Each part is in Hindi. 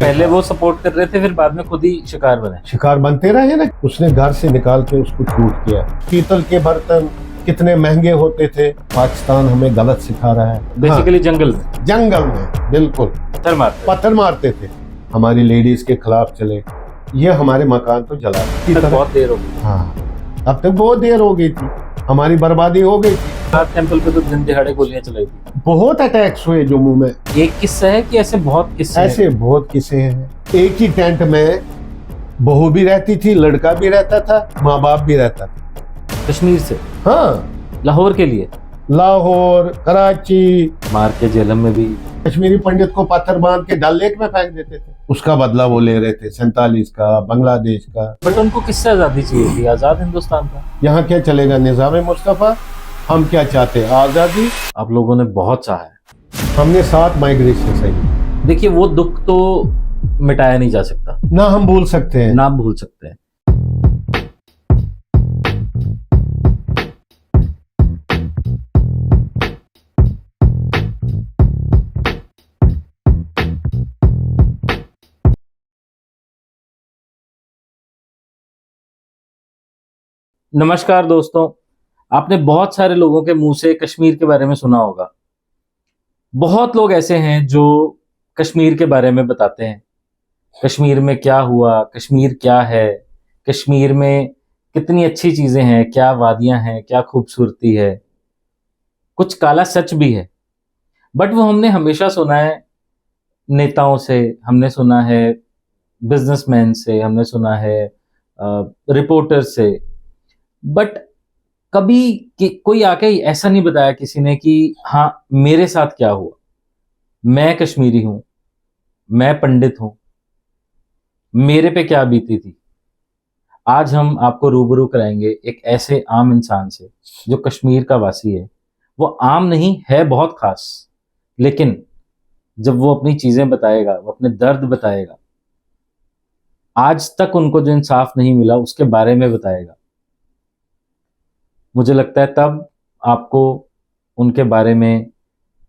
पहले वो सपोर्ट कर रहे थे, फिर बाद में खुद ही शिकार बने। शिकार बनते रहे ना। उसने घर से निकाल के उसको शूट किया। पीतल के बर्तन कितने महंगे होते थे। पाकिस्तान हमें गलत सिखा रहा है। बेसिकली जंगल में जंगल में बिल्कुल पत्थर मारते थे। हमारी लेडीज के खिलाफ चले। ये हमारे मकान तो जला बहुत देर हो गई। हाँ, अब तक बहुत देर हो गई थी। हमारी बर्बादी हो गई थी। टेंपल पे तो दिन दिहाड़े गोलियां चलाई थी। बहुत अटैक्स हुए जम्मू में। एक किस्सा है कि ऐसे बहुत किस्से ऐसे बहुत किस्से हैं। एक ही टेंट में बहू भी रहती थी, लड़का भी रहता था, माँ बाप भी रहता था। कश्मीर से? हाँ, लाहौर के लिए। लाहौर, कराची, मार के जेलम में भी। कश्मीरी पंडित को पत्थर बांध के डल लेक में फेंक देते थे। उसका बदला वो ले रहे थे 47 का, बांग्लादेश का। बट उनको किससे आजादी चाहिए थी? आजाद हिंदुस्तान का। यहाँ क्या चलेगा? निजाम मुस्तफा। हम क्या चाहते हैं? आजादी। आप लोगों ने बहुत चाहा है। हमने 7 माइग्रेशन सही। देखिए, वो दुख तो मिटाया नहीं जा सकता, ना हम भूल सकते हैं, ना भूल सकते हैं। नमस्कार दोस्तों, आपने बहुत सारे लोगों के मुंह से कश्मीर के बारे में सुना होगा। बहुत लोग ऐसे हैं जो कश्मीर के बारे में बताते हैं। कश्मीर में क्या हुआ, कश्मीर क्या है, कश्मीर में कितनी अच्छी चीजें हैं, क्या वादियां हैं, क्या खूबसूरती है। कुछ काला सच भी है। बट वो हमने हमेशा सुना है नेताओं से, हमने सुना है बिजनेसमैन से, हमने सुना है रिपोर्टर से। बट कभी कोई आके ऐसा नहीं बताया किसी ने कि हाँ मेरे साथ क्या हुआ, मैं कश्मीरी हूं, मैं पंडित हूं, मेरे पे क्या बीती थी। आज हम आपको रूबरू कराएंगे एक ऐसे आम इंसान से जो कश्मीर का वासी है। वो आम नहीं है, बहुत खास, लेकिन जब वो अपनी चीजें बताएगा, वो अपने दर्द बताएगा, आज तक उनको जो इंसाफ नहीं मिला उसके बारे में बताएगा, मुझे लगता है तब आपको उनके बारे में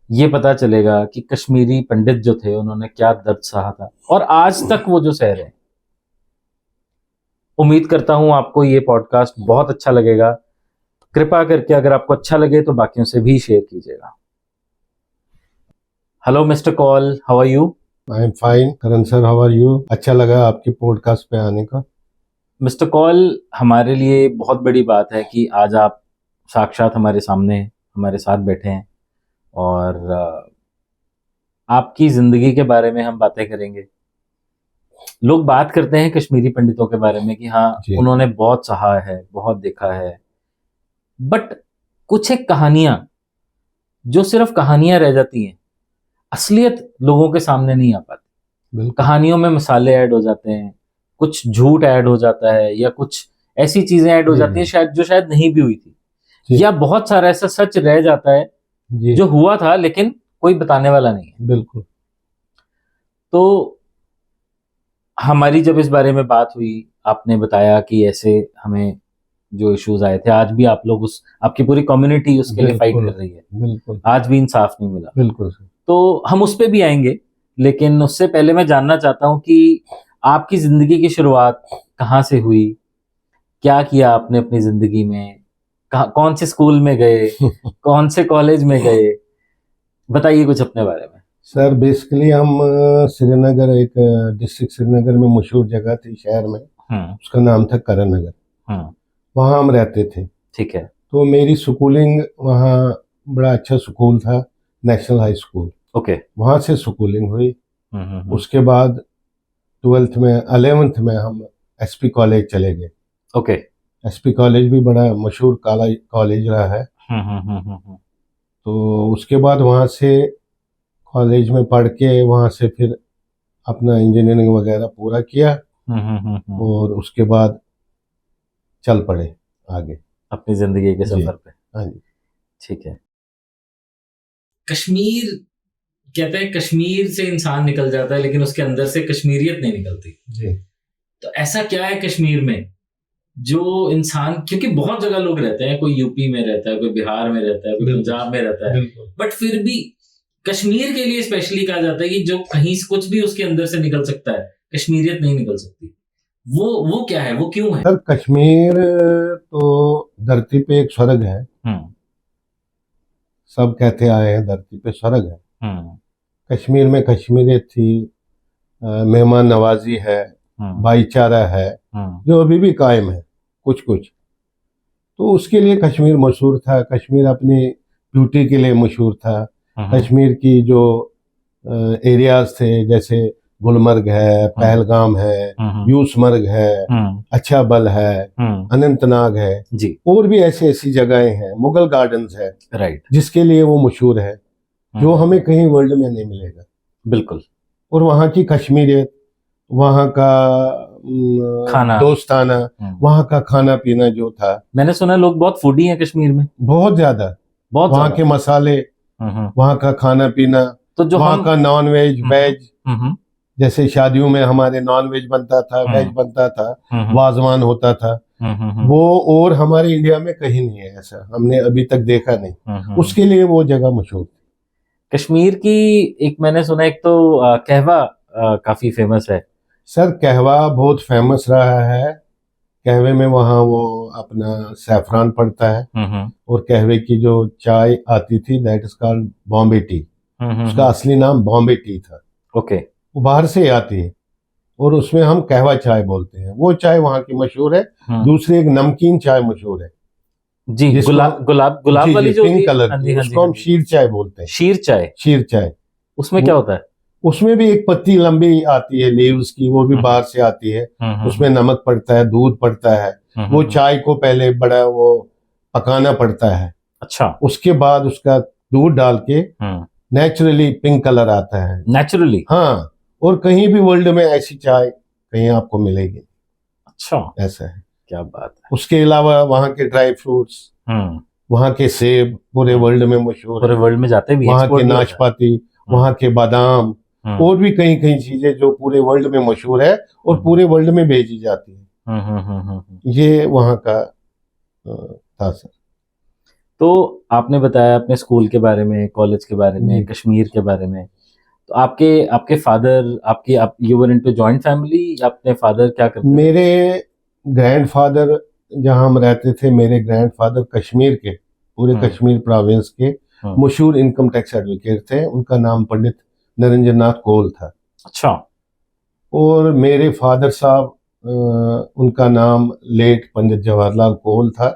ये पता चलेगा कि कश्मीरी पंडित जो थे उन्होंने क्या दर्द सहा था और आज तक वो जो सह रहे हैं। उम्मीद करता हूं आपको ये पॉडकास्ट बहुत अच्छा लगेगा। कृपा करके अगर आपको अच्छा लगे तो बाकियों से भी शेयर कीजिएगा। Hello mister Kaul, how are you? I am fine Karan sir, how are you? अच्छा लगा आपकी पॉडकास्ट पे आने का। मिस्टर कॉल, हमारे लिए बहुत बड़ी बात है कि आज आप साक्षात हमारे सामने हमारे साथ बैठे हैं और आपकी जिंदगी के बारे में हम बातें करेंगे। लोग बात करते हैं कश्मीरी पंडितों के बारे में कि हाँ उन्होंने बहुत सहा है, बहुत देखा है, बट कुछ एक कहानियां जो सिर्फ कहानियां रह जाती हैं, असलियत लोगों के सामने नहीं आ पाती। कहानियों में मसाले ऐड हो जाते हैं, कुछ झूठ ऐड हो जाता है, या कुछ ऐसी चीजें ऐड हो जाती हैं शायद जो शायद नहीं भी हुई थी, या बहुत सारा ऐसा सच रह जाता है जो हुआ था लेकिन कोई बताने वाला नहीं है। बिल्कुल। तो हमारी जब इस बारे में बात हुई, आपने बताया कि ऐसे हमें जो इश्यूज आए थे, आज भी आप लोग आपकी पूरी कम्युनिटी उसके लिए फाइट कर रही है। बिल्कुल। आज भी इंसाफ नहीं मिला। बिल्कुल। तो हम उस पे भी आएंगे, लेकिन उससे पहले मैं जानना चाहता हूं कि आपकी जिंदगी की शुरुआत कहाँ से हुई, क्या किया आपने अपनी जिंदगी में, कौन से स्कूल में गए, कौन से कॉलेज में गए, बताइए कुछ अपने बारे में। सर बेसिकली हम श्रीनगर, एक डिस्ट्रिक्ट श्रीनगर में मशहूर जगह थी शहर में, उसका नाम था करण नगर। वहाँ हम रहते थे। ठीक है। तो मेरी स्कूलिंग वहाँ, बड़ा अच्छा स्कूल था, नेशनल हाई स्कूल। ओके। वहाँ से स्कूलिंग हुई। उसके बाद 12th में 11th में हम एसपी कॉलेज चले गए। ओके। एसपी कॉलेज भी बड़ा मशहूर कॉलेज रहा है। तो उसके बाद वहाँ से कॉलेज में पढ़ के वहाँ से फिर अपना इंजीनियरिंग वगैरह पूरा किया और उसके बाद चल पड़े आगे अपनी जिंदगी के सफर पे। हाँ जी। ठीक है। कश्मीर कहते हैं कश्मीर से इंसान निकल जाता है लेकिन उसके अंदर से कश्मीरियत नहीं निकलती जी। तो ऐसा क्या है कश्मीर में जो इंसान, क्योंकि बहुत जगह लोग रहते हैं, कोई यूपी में रहता है, कोई बिहार में रहता है, कोई पंजाब में रहता है, बट फिर भी कश्मीर के लिए स्पेशली कहा जाता है कि जो कहीं से कुछ भी उसके अंदर से निकल सकता है, कश्मीरियत नहीं निकल सकती। वो क्या है, वो क्यों है? सर कश्मीर तो धरती पे एक स्वर्ग है। सब कहते आए हैं धरती पे स्वर्ग है। कश्मीर में कश्मीरियत थी, मेहमान नवाजी है, भाईचारा है, जो अभी भी कायम है कुछ कुछ। तो उसके लिए कश्मीर मशहूर था। कश्मीर अपनी ब्यूटी के लिए मशहूर था। कश्मीर की जो एरियाज थे, जैसे गुलमर्ग है, पहलगाम है, यूसमर्ग है, अच्छा बल है, अनंतनाग है जी, और भी ऐसी ऐसी जगहें हैं, मुगल गार्डन्स है, राइट, जिसके लिए वो मशहूर है, जो हमें कहीं वर्ल्ड में नहीं मिलेगा। बिल्कुल। और वहाँ की कश्मीरियत, वहाँ का खाना, दोस्ताना, वहाँ का खाना पीना जो था, मैंने सुना लोग बहुत फूडी हैं कश्मीर में, बहुत ज्यादा। बहुत वहाँ के मसाले, वहाँ का खाना पीना, तो जो वहाँ का नॉन वेज वेज, जैसे शादियों में हमारे नॉन वेज बनता था, वेज बनता था, वाजवान होता था, वो और हमारे इंडिया में कहीं नहीं है ऐसा, हमने अभी तक देखा नहीं। उसके लिए वो जगह मशहूर थी। कश्मीर की एक मैंने सुना, एक तो कहवा काफी फेमस है। सर कहवा बहुत फेमस रहा है। कहवे में वहाँ वो अपना सैफरान पड़ता है, और कहवे की जो चाय आती थी that is called Bombay T. उसका असली नाम बॉम्बे टी था। ओके। वो बाहर से आती है और उसमें हम कहवा चाय बोलते हैं। वो चाय वहाँ की मशहूर है। दूसरी एक नमकीन चाय मशहूर है जी, गुलाब वाली जो पिंक कलर की, उसको हम शीर चाय बोलते हैं। शीर चाय उसमें क्या होता है? उसमें भी एक पत्ती लंबी आती है लीव्स की, वो भी बाहर से आती है। उसमें नमक पड़ता है, दूध पड़ता है। वो चाय को पहले बड़ा वो पकाना पड़ता है। अच्छा। उसके बाद उसका दूध डाल के नेचुरली पिंक कलर आता है, नेचुरली। हाँ। और कहीं भी वर्ल्ड में ऐसी चाय कहीं आपको मिलेगी। अच्छा, ऐसा है। क्या बात है। उसके अलावा वहाँ के ड्राई फ्रूट्स, वहाँ के सेब पूरे वर्ल्ड में मशहूर, पूरे वर्ल्ड में जाते भी, वहाँ के नाशपाती, वहाँ के बादाम, और भी कई कई चीजें जो पूरे वर्ल्ड में मशहूर है और पूरे वर्ल्ड में भेजी जाती है। ये वहाँ का था सर। तो आपने बताया अपने स्कूल के बारे में, कॉलेज के बारे में, कश्मीर के बारे में। तो आपके फादर, आप you were into joint family? अपने फादर क्या करते थे? मेरे ग्रैंडफादर, जहाँ हम रहते थे, मेरे ग्रैंडफादर कश्मीर के, पूरे कश्मीर प्रोविंस के मशहूर इनकम टैक्स एडवोकेट थे। उनका नाम पंडित नरेंद्र नाथ कोल था। अच्छा। और मेरे फादर साहब, उनका नाम लेट पंडित जवाहरलाल कोल था।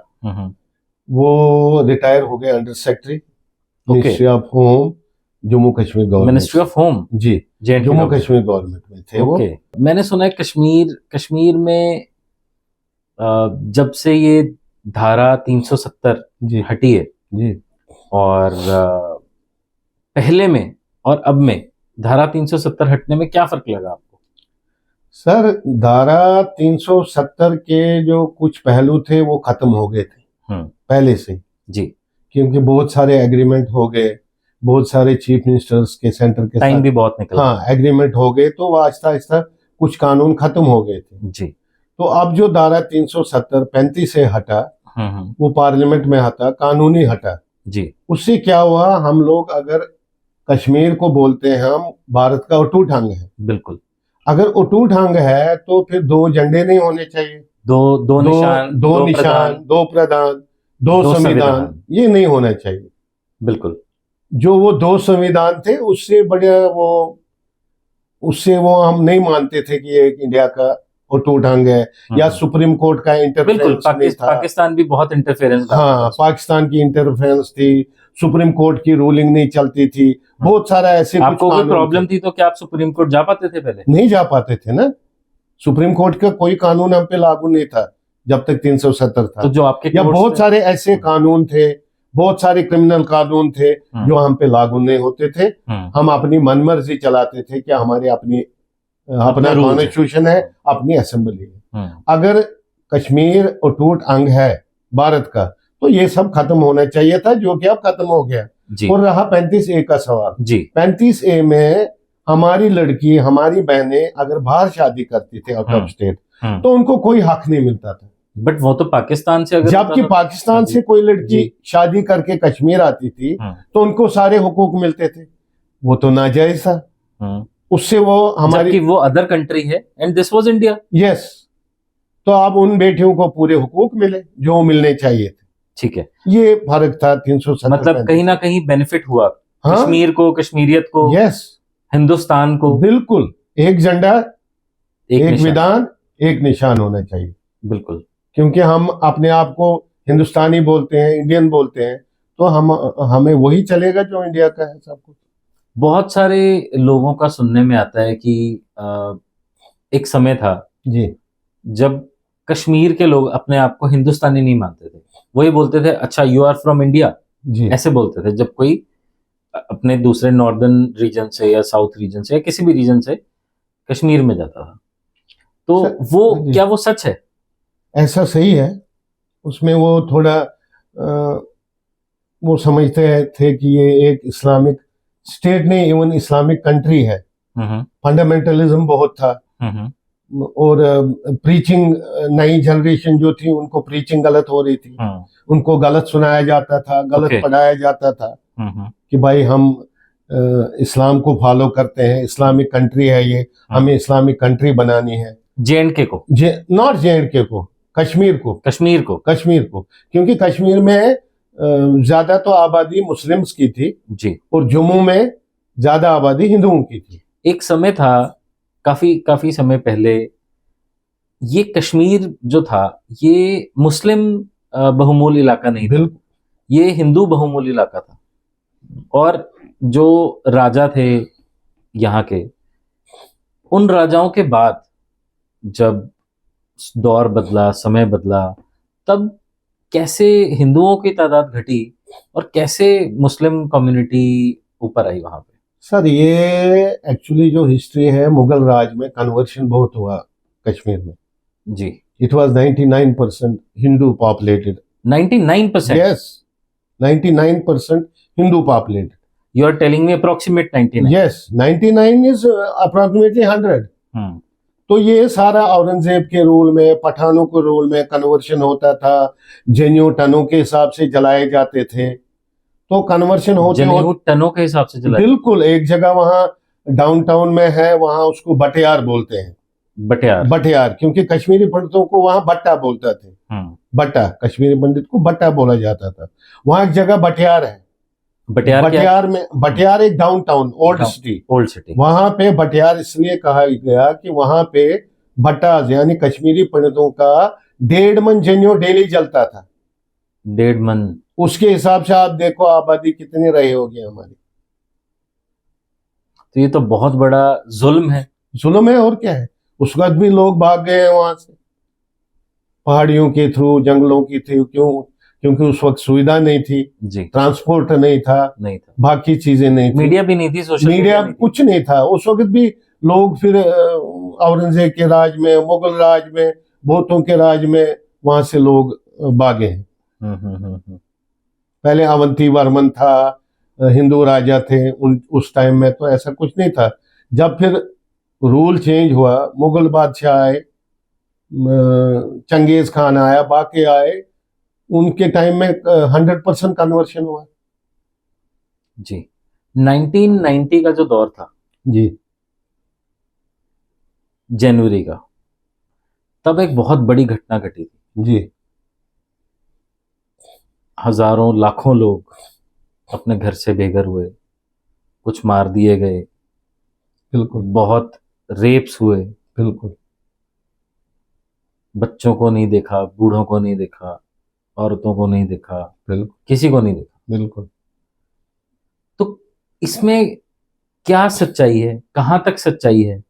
वो रिटायर हो गए under secretary ministry of home, Jammu Kashmir government. Ministry of home जी, जम्मू कश्मीर गवर्नमेंट में थे वो। मैंने सुना है कश्मीर में जब से ये धारा 370 हटी है जी, और पहले में और अब में धारा 370 हटने में क्या फर्क लगा आपको? सर धारा 370 के जो कुछ पहलू थे वो खत्म हो गए थे पहले से जी, क्योंकि बहुत सारे एग्रीमेंट हो गए, बहुत सारे चीफ मिनिस्टर्स के सेंटर के टाइम भी बहुत निकला, हाँ एग्रीमेंट हो गए, तो वो आहिस्ता आहिस्ता कुछ कानून खत्म हो गए थे जी। तो अब जो धारा 370 35 से हटा, वो पार्लियामेंट में हटा, कानूनी हटा जी। उससे क्या हुआ, हम लोग अगर कश्मीर को बोलते हैं हम भारत का अटूट अंग है। बिल्कुल, अगर अटूट अंग है तो फिर दो झंडे नहीं होने चाहिए, दो निशान, दो प्रधान, दो संविधान, ये नहीं होना चाहिए। बिल्कुल, जो वो दो संविधान थे उससे वो हम नहीं मानते थे कि ये इंडिया का अटूट अंग है, या सुप्रीम कोर्ट का इंटरफेरेंस नहीं था। पाकिस्तान भी बहुत इंटरफेरेंस, हाँ पाकिस्तान की इंटरफेरेंस थी, सुप्रीम कोर्ट की रूलिंग नहीं चलती थी, बहुत सारा ऐसे आपको कोई प्रॉब्लम थी तो क्या आप सुप्रीम कोर्ट जा पाते थे? पहले नहीं जा पाते थे ना, सुप्रीम कोर्ट का कोई कानून हम पे लागू नहीं था जब तक 370 था। तो जो आपके या बहुत सारे ऐसे कानून थे, बहुत सारे क्रिमिनल कानून थे जो हम पे लागू नहीं होते थे। हम अपनी मनमर्जी चलाते थे, क्या हमारी अपना कॉन्स्टिट्यूशन है, अपनी असेंबली है। अगर कश्मीर अटूट अंग है भारत का तो ये सब खत्म होना चाहिए था, जो कि अब खत्म हो गया। और रहा 35A का सवाल जी, 35A में हमारी लड़की, हमारी बहनें अगर बाहर शादी करती थी आउट ऑफ स्टेट, तो उनको कोई हक नहीं मिलता था। बट वो तो पाकिस्तान से, अगर जबकि पाकिस्तान से कोई लड़की शादी करके कश्मीर आती थी तो उनको सारे हुकूक मिलते थे। वो तो नाजायज था। उससे वो हमारी, जबकि वो अदर कंट्री है and this was India. Yes, तो अब उन बेटियों को पूरे हुकूक मिले जो मिलने चाहिए थे। ठीक है, ये फर्क था 370। मतलब कहीं ना कहीं बेनिफिट हुआ हाँ, कश्मीर को, कश्मीरियत को, यस, हिंदुस्तान को। बिल्कुल। एक झंडा, एक निशान। विधान, एक निशान होना चाहिए। बिल्कुल। क्योंकि हम अपने आप को हिंदुस्तानी बोलते हैं, इंडियन बोलते हैं, तो हमें वही चलेगा जो इंडिया का है सब कुछ। बहुत सारे लोगों का सुनने में आता है कि एक समय था जी जब कश्मीर के लोग अपने आप को हिंदुस्तानी नहीं मानते थे। वही बोलते थे अच्छा यू आर फ्रॉम इंडिया, जी ऐसे बोलते थे जब कोई अपने दूसरे नॉर्दर्न रीजन से या साउथ रीजन से या किसी भी रीजन से कश्मीर में जाता था। तो वो जी, क्या वो सच है? ऐसा सही है। उसमें वो थोड़ा वो समझते थे कि ये एक इस्लामिक स्टेट नहीं, इवन इस्लामिक कंट्री है। फंडामेंटलिज्म बहुत था, और प्रीचिंग, नई जनरेशन जो थी उनको प्रीचिंग गलत हो रही थी, उनको गलत सुनाया जाता था, गलत पढ़ाया जाता था कि भाई हम इस्लाम को फॉलो करते हैं, इस्लामिक कंट्री है ये, हमें इस्लामिक कंट्री बनानी है। जे.एंड.के को, नॉट जे.एंड.के को, कश्मीर को, कश्मीर को, क्योंकि कश्मीर में ज्यादा तो आबादी मुस्लिम्स की थी जी, और जम्मू में ज्यादा आबादी हिंदुओं की थी। एक समय था काफी समय पहले, ये कश्मीर जो था ये मुस्लिम बहुमूल इलाका नहीं था, ये हिंदू बहुमूल इलाका था। और जो राजा थे यहाँ के, उन राजाओं के बाद जब दौर बदला, समय बदला, तब कैसे हिंदुओं की तादाद घटी और कैसे मुस्लिम कम्युनिटी ऊपर आई वहां पे? सर ये एक्चुअली जो हिस्ट्री है, मुगल राज में कन्वर्शन बहुत हुआ कश्मीर में जी। It was 99% Hindu populated. 99%? Yes, 99% Hindu populated. You are telling me approximate 99? Yes, 99 is approximately 100। तो ये सारा औरंगजेब के रूल में, पठानों के रूल में कन्वर्शन होता था, जनेऊ टनों के हिसाब से जलाए जाते थे। तो कन्वर्शन होते टनों के हिसाब से जलाए? बिल्कुल। एक जगह वहां डाउनटाउन में है, वहां उसको बटियार बोलते हैं। बटियार क्योंकि कश्मीरी पंडितों को वहां बट्टा बोलते थे। बट्टा, कश्मीरी पंडित को बट्टा बोला जाता था। वहां एक जगह बटियार है। बटियार एक डाउनटाउन ओल्ड सिटी। वहां पे बटियार इसलिए कहा गया कि वहां पे भट्टा यानी कश्मीरी पंडितों का 1.5 मन जनेऊ डेली जलता था। 1.5 मन? उसके हिसाब से आप देखो आबादी कितनी रही होगी हमारी। तो ये तो बहुत बड़ा जुल्म है। जुल्म है, और क्या है। उस वक्त भी लोग भाग गए हैं वहां से, पहाड़ियों के थ्रू, जंगलों की थ्रू। क्यों? क्योंकि उस वक्त सुविधा नहीं थी जी, ट्रांसपोर्ट नहीं था, बाकी चीजें नहीं थी, मीडिया भी नहीं थी, सोशल मीडिया कुछ नहीं था उस वक्त भी। लोग फिर औरंगजेब के राज में, मुगल राज में, भूतों के राज में वहां से लोग भागे हैं। पहले अवंती वर्मन था, हिंदू राजा थे उस टाइम में, तो ऐसा कुछ नहीं था। जब फिर रूल चेंज हुआ, मुगल बादशाह आए, चंगेज खान आया, बाकी आए, उनके टाइम में 100% कन्वर्शन हुआ जी। 1990 का जो दौर था जी, जनवरी का, तब एक बहुत बड़ी घटना घटी थी जी। हजारों लाखों लोग अपने घर से बेघर हुए, कुछ मार दिए गए, बिल्कुल, बहुत रेप्स हुए, बिल्कुल। बच्चों को नहीं देखा, बूढ़ों को नहीं देखा, औरतों को नहीं देखा, बिल्कुल, किसी को नहीं देखा। बिल्कुल। तो इसमें क्या सच्चाई है, कहां तक सच्चाई है?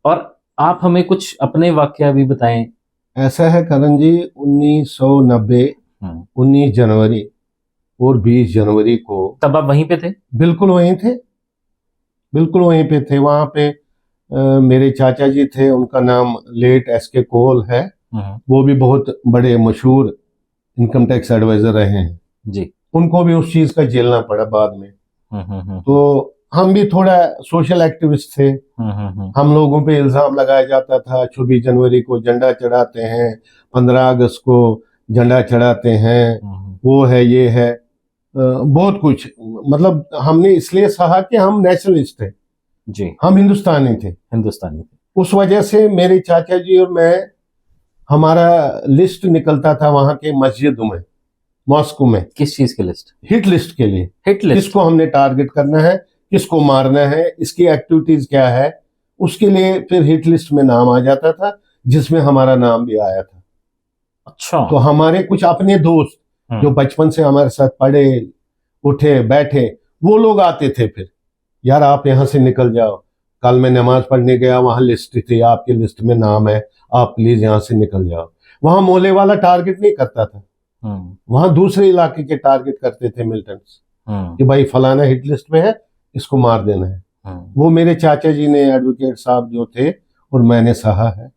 और आप हमें कुछ अपने वाकया भी बताएं। ऐसा है करण जी, 1990 19 जनवरी और 20 जनवरी को। तब आप वहीं पे थे? बिल्कुल वहीं थे, बिल्कुल वहीं पे थे। वहां पे मेरे चाचा जी थे, उनका नाम लेट एस.के. कोल है। वो भी बहुत बड़े मशहूर इनकम टैक्स एडवाइजर रहे हैं जी। उनको भी उस चीज का झेलना पड़ा बाद में। तो हम भी थोड़ा सोशल एक्टिविस्ट थे। हम लोगों पे इल्जाम लगाया जाता था 26 जनवरी को झंडा चढ़ाते हैं, 15 अगस्त को झंडा चढ़ाते हैं, वो है ये है। बहुत कुछ, मतलब हमने इसलिए सहा कि हम नेशनलिस्ट थे जी, हम हिंदुस्तानी थे। हिंदुस्तानी थे। उस वजह से मेरे चाचा जी और मैं, हमारा लिस्ट निकलता था वहां के मस्जिदों में, मॉस्को में, किस चीज की लिस्ट? हिट लिस्ट के लिए, हिट लिस्ट। किसको हमने टारगेट करना है, किसको मारना है, इसकी एक्टिविटीज क्या है, उसके लिए फिर हिट लिस्ट में नाम आ जाता था, जिसमें हमारा नाम भी आया था। अच्छा। तो हमारे कुछ अपने दोस्त जो बचपन से हमारे साथ पढ़े उठे बैठे, वो लोग आते थे फिर, यार आप यहाँ से निकल जाओ, कल मैं नमाज पढ़ने गया, वहां लिस्ट थी, आपकी लिस्ट में नाम है, आप प्लीज यहाँ से निकल जाओ। वहां मोहल्ले वाला टारगेट नहीं करता था, वहां दूसरे इलाके के टारगेट करते थे मिलिटेंट्स, कि भाई फलाना हिट लिस्ट में है, इसको मार देना है। वो मेरे चाचा जी ने, एडवोकेट साहब जो थे, और मैंने सहा है।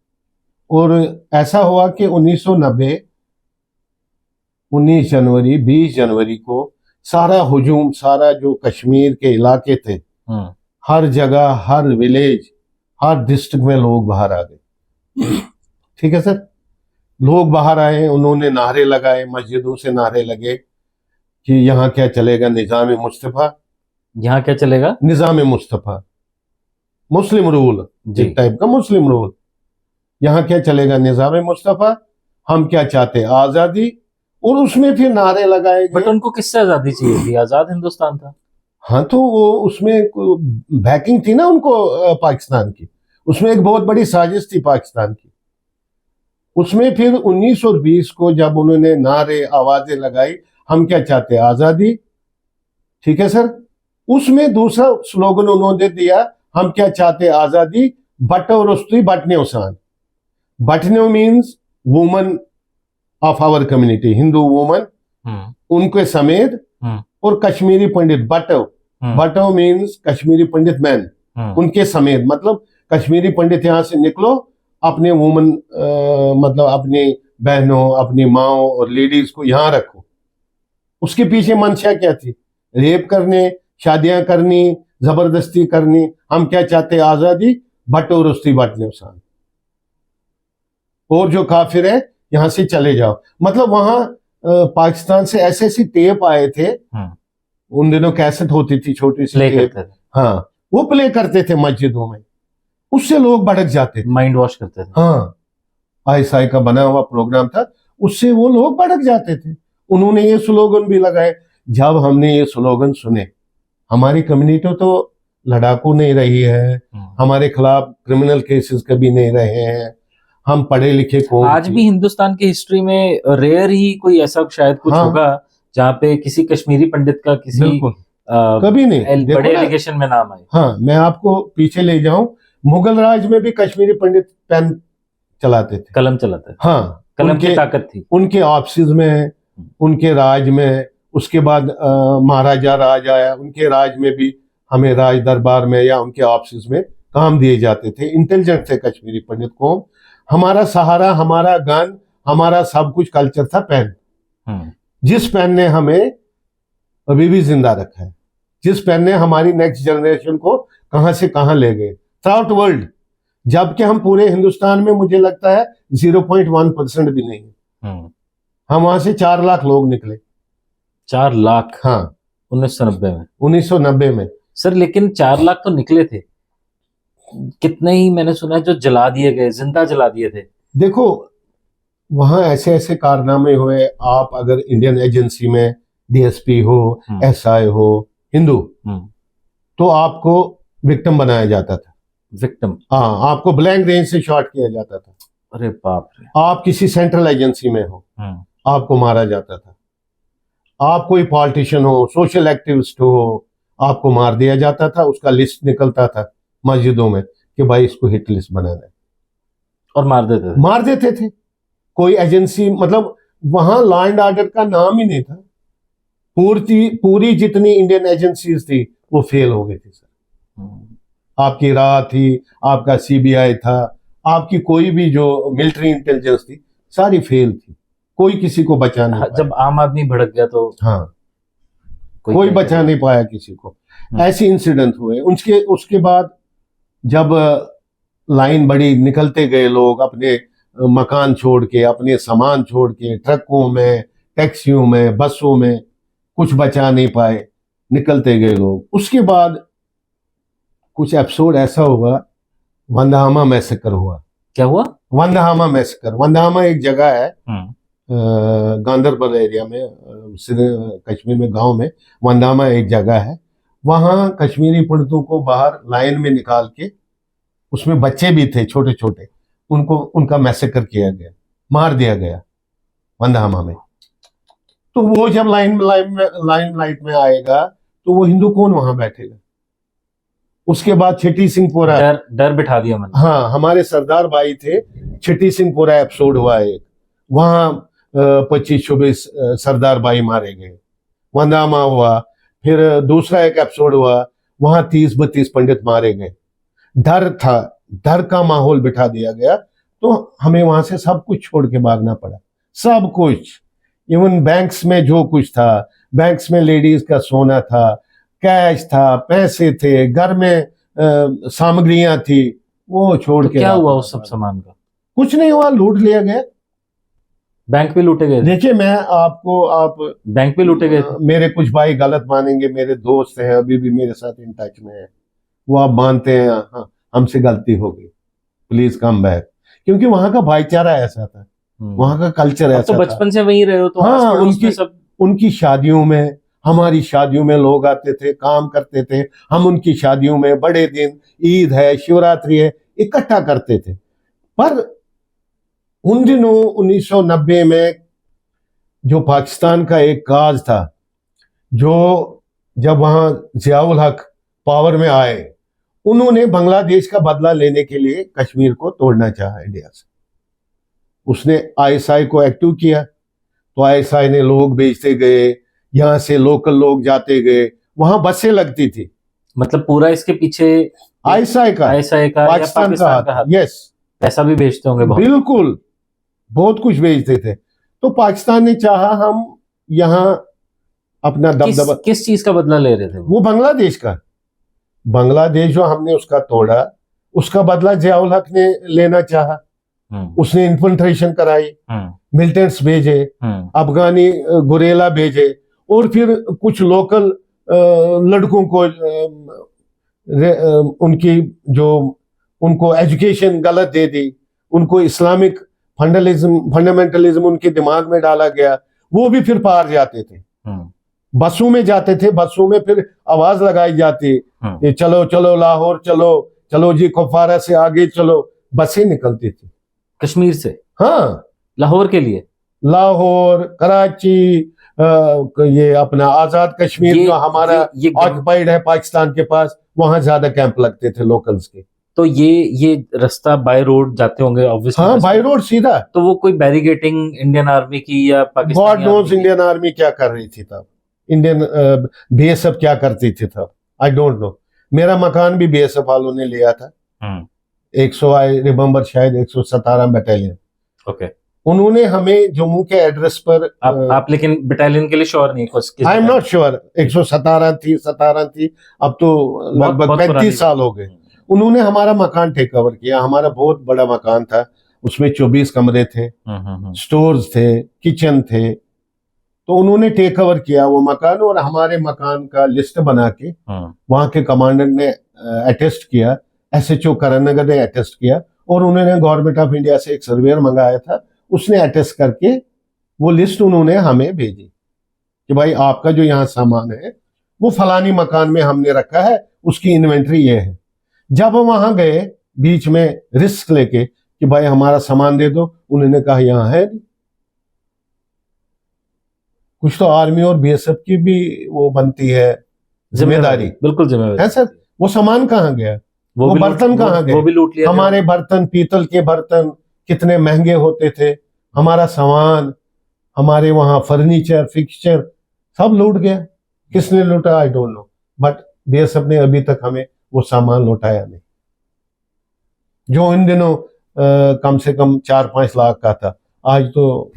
और ऐसा हुआ कि 1990 19 जनवरी 20 जनवरी को सारा हुजूम, सारा जो कश्मीर के इलाके थे, हर जगह, हर विलेज, हर डिस्ट्रिक्ट में लोग बाहर आ गए। ठीक है सर, लोग बाहर आए, उन्होंने नारे लगाए, मस्जिदों से नारे लगे कि यहाँ क्या चलेगा, निजाम मुस्तफा। यहाँ क्या चलेगा? निजाम मुस्तफा, मुस्लिम रूल, एक टाइप का मुस्लिम रूल। यहाँ क्या चलेगा, निजाम मुस्तफा, हम क्या चाहते, आजादी। और उसमें फिर नारे लगाए गए। बट उनको किससे आजादी चाहिए थी? आजाद हिंदुस्तान था। हाँ, तो वो उसमें बैकिंग थी ना उनको पाकिस्तान की, उसमें एक बहुत बड़ी साजिश थी पाकिस्तान की। उसमें फिर 1920 को जब उन्होंने नारे आवाजें लगाई, हम क्या चाहते, आजादी। ठीक है सर, उसमें दूसरा स्लोगन उन्होंने दिया, हम क्या चाहते, आजादी, बटो रुस्ती बटने उसान। बटने means woman of our community, Hindu woman, उनके समेत, और कश्मीरी पंडित, बटो, बटो मीन्स कश्मीरी पंडित मैन, उनके समेत, मतलब कश्मीरी पंडित यहाँ से निकलो, अपने वुमन, मतलब अपनी बहनों, अपनी माओ और लेडीज को यहाँ रखो। उसके पीछे मंशा क्या थी, रेप करने, शादियां करनी, जबरदस्ती करनी। हम क्या चाहते, आजादी, बटो रुस्ती बटने उसान, और जो काफिर है यहाँ से चले जाओ। मतलब वहां पाकिस्तान से ऐसे ऐसे टेप आए थे, उन दिनों कैसेट होती थी, छोटी सी टेप, हाँ, वो प्ले करते थे मस्जिदों में, उससे लोग भड़क जाते थे, माइंड वॉश करते थे। हाँ, आईएसआई का बना हुआ प्रोग्राम था, उससे वो लोग भड़क जाते थे। उन्होंने ये स्लोगन भी लगाए। जब हमने ये स्लोगन सुने, हमारी कम्युनिटी तो लड़ाकू नहीं रही है, हमारे खिलाफ क्रिमिनल केसेस कभी नहीं रहे हैं, हम पढ़े लिखे कौन। आज भी हिंदुस्तान की हिस्ट्री में रेयर ही कोई ऐसा शायद कुछ होगा जहाँ पे किसी कश्मीरी पंडित का किसी कभी नहीं बड़े एलिगेशन में नाम आए। हाँ, मैं आपको पीछे ले जाऊं, मुगल राज में भी कश्मीरी पंडित पेन चलाते थे, कलम चलाते थे। हाँ, कलम की ताकत थी उनके ऑफिस में, उनके राज में। उसके बाद महाराजा राज आया, उनके राज में भी हमें राज दरबार में या उनके ऑफिस में काम दिए जाते थे। इंटेलिजेंट थे कश्मीरी पंडित कौम। हमारा सहारा, हमारा गन, हमारा सब कुछ कल्चर था पेन, जिस पेन ने हमें अभी भी जिंदा रखा है, जिस पेन ने हमारी नेक्स्ट जनरेशन को कहां से कहां ले गए थ्रू वर्ल्ड, जबकि हम पूरे हिंदुस्तान में मुझे लगता है 0.1% भी नहीं है। हम वहां से 4 लाख लोग निकले। 4 लाख? हाँ, 1990 में। 1990 में सर, लेकिन 4 लाख तो निकले थे, कितने ही मैंने सुना है जो जला दिए गए, जिंदा जला दिए थे। देखो, वहां ऐसे ऐसे कारनामे हुए। आप अगर इंडियन एजेंसी में डीएसपी हो, एसआई हो, हिंदू, तो आपको विक्टिम बनाया जाता था। विक्टिम? हाँ, आपको ब्लैंक रेंज से शॉट किया जाता था। अरे बाप रे। आप किसी सेंट्रल एजेंसी में हो, आपको मारा जाता था। आप कोई पॉलिटिशियन हो, सोशल एक्टिविस्ट हो, आपको मार दिया जाता था। उसका लिस्ट निकलता था मस्जिदों में कि भाई इसको हिट लिस्ट बनाना है, और मार देते थे। कोई एजेंसी, मतलब वहां लॉ एंड ऑर्डर का नाम ही नहीं था। पूरी जितनी इंडियन एजेंसीज थी वो फेल हो गई थी सर। आपकी राह थी, आपका सीबीआई था, आपकी कोई भी जो मिलिट्री इंटेलिजेंस थी, सारी फेल थी। कोई किसी को बचा नहीं पाया। जब आम आदमी भड़क गया तो हाँ, कोई बचा नहीं पाया किसी को। ऐसे इंसिडेंट हुए। उसके बाद जब लाइन बड़ी, निकलते गए लोग अपने मकान छोड़ के, अपने सामान छोड़ के, ट्रकों में, टैक्सियों में, बसों में, कुछ बचा नहीं पाए, निकलते गए लोग। उसके बाद कुछ एपिसोड ऐसा हुआ, वंदहामा मैसेकर हुआ। क्या हुआ? वंदहामा मैसेकर, वंदहामा एक जगह है गांधरबल एरिया में, कश्मीर में, गांव में वंदहामा एक जगह है। वहां कश्मीरी पंडितों को बाहर लाइन में निकाल के, उसमें बच्चे भी थे छोटे छोटे, उनको उनका मैसेकर किया गया, मार दिया गया वंदहामा में। तो वो जब लाइन लाइट में आएगा तो वो हिंदू कौन वहां बैठेगा? उसके बाद छिटी सिंहपुरा, डर बिठा दिया मन। हाँ, हमारे सरदार भाई थे, छिटी सिंहपुरा एपिसोड हुआ एक, वहां 25-26 सरदार भाई मारे गए। वंदहामा हुआ, फिर दूसरा एक एपिसोड हुआ, वहां 30-32 पंडित मारे गए। डर था, डर का माहौल बिठा दिया गया, तो हमें वहां से सब कुछ छोड़ के भागना पड़ा, सब कुछ। इवन बैंक्स में जो कुछ था, बैंक्स में लेडीज का सोना था, कैश था, पैसे थे, घर में सामग्रियां थी, वो छोड़ तो के। क्या हुआ उस सब सामान का? कुछ नहीं हुआ, लूट लिया गया। बैंक भी लूटे गए? देखिए, मैं आप बैंक भी लूटे गए? मेरे कुछ भाई गलत मानेंगे, मेरे दोस्त हैं अभी भी मेरे साथ इन टच में है, वो आप मानते हैं हाँ, हमसे गलती हो गई, प्लीज कम बैक, क्योंकि वहां का भाईचारा ऐसा था, वहां का कल्चर ऐसा तो बचपन से वहीं रहे हो तो हाँ, उनकी शादियों में, हमारी शादियों में लोग आते थे, काम करते थे, हम उनकी शादियों में, बड़े दिन, ईद है, शिवरात्रि है, इकट्ठा करते थे। पर उन दिनों 1990 में जो पाकिस्तान का एक काज था, जो जब वहां जियाउल हक पावर में आए, उन्होंने बांग्लादेश का बदला लेने के लिए कश्मीर को तोड़ना चाहा इंडिया से। उसने आईएसआई को एक्टिव किया, तो आईएसआई ने लोग भेजते गए, यहां से लोकल लोग जाते गए, वहां बसें लगती थी। मतलब पूरा इसके पीछे आईएसआई का पाकिस्तान का हाथ। यस, पैसा भी भेजते होंगे बहुत। बिल्कुल, बहुत कुछ भेजते थे। तो पाकिस्तान ने चाहा हम यहाँ अपना दबदबा। किस चीज का बदला ले रहे थे वो बांग्लादेश का, बांग्लादेश जो हमने उसका तोड़ा, उसका बदला जियाउल हक ने लेना चाहा। उसने इन्फिल्ट्रेशन कराई, मिलिटेंट्स भेजे, अफगानी गुरेला भेजे, और फिर कुछ लोकल लड़कों को उनकी जो उनको एजुकेशन गलत दे दी, उनको इस्लामिक फंडामेंटलिज्म उनके दिमाग में डाला गया। वो भी फिर पार जाते थे, बसों में जाते थे, बसों में फिर आवाज लगाई जाती कि चलो चलो लाहौर चलो, चलो जी कुपवारा से आगे चलो, बसें निकलती थी कश्मीर से। हाँ, लाहौर के लिए, लाहौर, कराची, ये अपना आजाद कश्मीर जो हमारा ऑक्युपाइड है पाकिस्तान के पास, वहां ज्यादा कैंप लगते थे लोकल्स के। तो ये रास्ता बाय रोड जाते होंगे ऑब्वियसली। हाँ, बाय रोड सीधा। तो वो कोई बैरिगेटिंग इंडियन आर्मी की या Pakistani, God knows Indian army क्या कर रही थी तब, इंडियन बीएसएफ क्या करती थी तब, आई डोंट नो। मेरा मकान भी बीएसएफ वालों ने लिया था, 100 आई रिमेम्बर शायद 117 बटालियन। ओके, उन्होंने हमें जम्मू के एड्रेस पर आप लेकिन बटालियन के लिए श्योर नहीं? आई एम नॉट श्योर, 117 थी, अब तो लगभग 35 साल हो गए। उन्होंने हमारा मकान टेक ओवर किया, हमारा बहुत बड़ा मकान था, उसमें 24 कमरे थे, स्टोर्स थे, किचन थे। तो उन्होंने टेक ओवर किया वो मकान, और हमारे मकान का लिस्ट बना के वहां के कमांडर ने अटेस्ट किया, एसएचओ करणनगर ने अटेस्ट किया, और उन्होंने गवर्नमेंट ऑफ इंडिया से एक सर्वेयर मंगाया था, उसने अटेस्ट करके वो लिस्ट उन्होंने हमें भेजी कि भाई आपका जो यहाँ सामान है वो फलानी मकान में हमने रखा है, उसकी इन्वेंट्री ये है। जब हम वहां गए बीच में रिस्क लेके कि भाई हमारा सामान दे दो, उन्होंने कहा यहाँ है नहीं। कुछ तो आर्मी और बीएसएफ की भी वो बनती है जिम्मेदारी, बिल्कुल जिम्मेदारी है सर। वो सामान कहाँ गया, वो बर्तन कहाँ गए? वो भी लूट लिया। हमारे बर्तन, पीतल के बर्तन कितने महंगे होते थे, हमारा सामान, हमारे वहां फर्नीचर, फिक्सचर सब लूट गया। किसने लूटा I don't know, but BSF ने अभी तक हमें वो सामान लौटाया नहीं, जो इन दिनों कम से कम 4-5 लाख का था, आज तो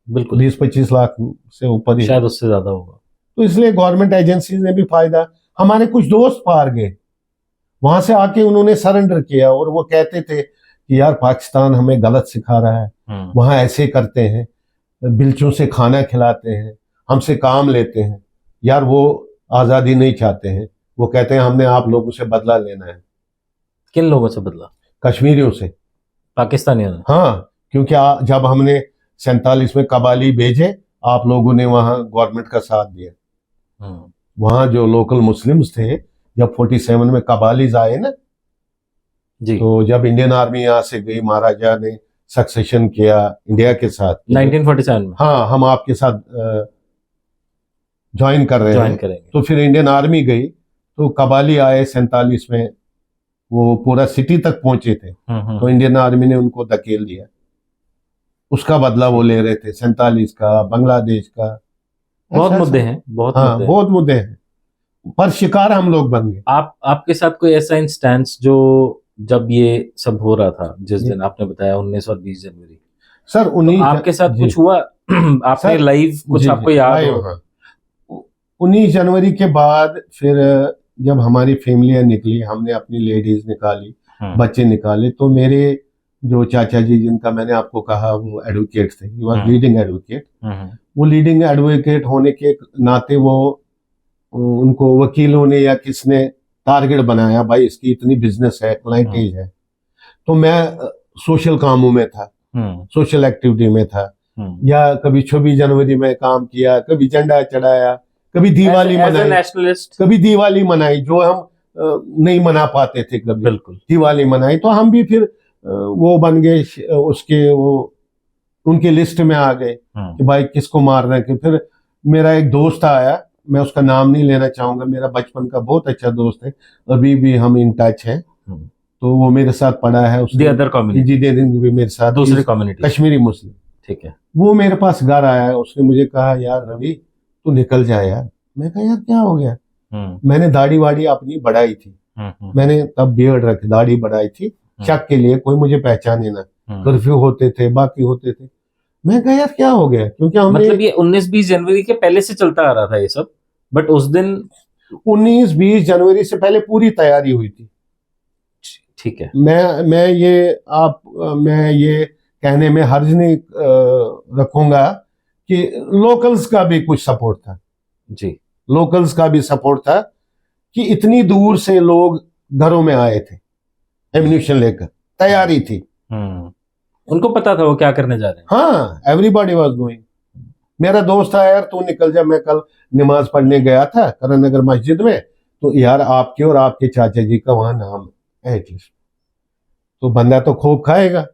बिल्कुल 20-25 लाख से ऊपर ही, शायद उससे ज्यादा होगा। तो इसलिए गवर्नमेंट एजेंसीज ने भी फायदा। हमारे कुछ दोस्त पार गए, वहां से आके उन्होंने सरेंडर किया, और वो कहते थे कि यार पाकिस्तान हमें गलत सिखा रहा है, वहां ऐसे करते हैं, बिल्चों से खाना खिलाते हैं, हमसे काम लेते हैं। यार वो आज़ादी नहीं चाहते हैं, वो कहते हैं हमने आप लोगों से बदला लेना है। किन लोगों से बदला? कश्मीरियों से। पाकिस्तानियों ने? हाँ, क्योंकि जब हमने 47 में कबाली भेजे, आप लोगों ने वहां गवर्नमेंट का साथ दिया। वहां जो लोकल मुस्लिम्स थे, जब 47 में कबालीज आए ना जी, तो जब इंडियन आर्मी यहाँ से गई, महाराजा ने सक्सेशन किया इंडिया के साथ 1947 में। हाँ, हम आपके साथ ज्वाइन कर रहे ज्वाइन हैं। करेंगे। तो फिर इंडियन आर्मी गई, तो कबाली आए 47 में, वो पूरा सिटी तक पहुंचे थे। तो इंडियन आर्मी ने उनको धकेल दिया, उसका बदला वो ले रहे थे, 47 का, बांग्लादेश का। बहुत मुद्दे हैं, बहुत हाँ, मुद्दे हैं। बहुत मुद्दे हैं, पर शिकार हम लोग बन गए। आपके साथ कोई ऐसा इंस्टेंस जो जब ये सब हो रहा था, जिस दिन आपने बताया 19 और 20 जनवरी, सर तो 19 आपके साथ कुछ हुआ? आपने सर, लाइव कुछ जी, आपको याद हो? हाँ। 19 जनवरी के बाद फिर जब हमारी फैमिलियां निकली, हमने अपनी लेडीज निकाली, बच्चे निकाले, तो मेरे जो चाचा जी, जिनका मैंने आपको कहा वो एडवोकेट थे, ही वाज लीडिंग एडवोकेट, वो लीडिंग एडवोकेट होने के नाते वो उनको वकीलों ने या किसने टारगेट बनाया, भाई इसकी इतनी बिजनेस है, क्लाइंटेज है। तो मैं सोशल कामों में था, सोशल एक्टिविटी में था, या कभी 26 जनवरी में काम किया, कभी झंडा चढ़ाया, कभी दिवाली मनाई, नेशनलिस्ट, कभी दिवाली मनाई जो हम नहीं मना पाते थे, कभी बिल्कुल दिवाली मनाई। तो हम भी फिर वो बन गए, उसके वो उनके लिस्ट में आ गए कि भाई किसको मारना है। कि फिर मेरा एक दोस्त आया, मैं उसका नाम नहीं लेना चाहूंगा, मेरा बचपन का बहुत अच्छा दोस्त है, अभी भी हम इन टच हैं। तो वो मेरे साथ पढ़ा है, इंजीनियरिंग भी मेरे साथ, दूसरी कम्युनिटी, कश्मीरी मुस्लिम। ठीक है। वो मेरे पास घर आया, उसने मुझे कहा यार रवि तू निकल जा यार। मैं कहा यार क्या हो गया? मैंने दाढ़ी वाड़ी अपनी बढ़ाई थी, मैंने तब बियर्ड रखी, दाढ़ी बढ़ाई थी, शक के लिए कोई मुझे पहचाने ना, कर्फ्यू होते थे, बाकी होते थे। मैं कहा यार क्या हो गया? क्योंकि हमने मतलब ये 19-20 जनवरी के पहले से चलता आ रहा था ये सब, बट उस दिन 19-20 जनवरी से पहले पूरी तैयारी हुई थी। ठीक है। मैं ये कहने में हर्ज नहीं रखूंगा कि लोकल्स का भी कुछ सपोर्ट था जी, लोकल्स का भी सपोर्ट था कि इतनी दूर से लोग घरों में आए थे, एम्यूनिशन लेकर, तैयारी थी, उनको पता था वो क्या करने जा रहे हैं। हाँ, एवरीबॉडी वाज गोइंग। मेरा दोस्त था, यार तू निकल जा, मैं कल नमाज पढ़ने गया था करण नगर मस्जिद में, तो यार आपके और आपके चाचा जी का वहां नाम है एटलीस्ट, तो बंदा तो खूब खाएगा।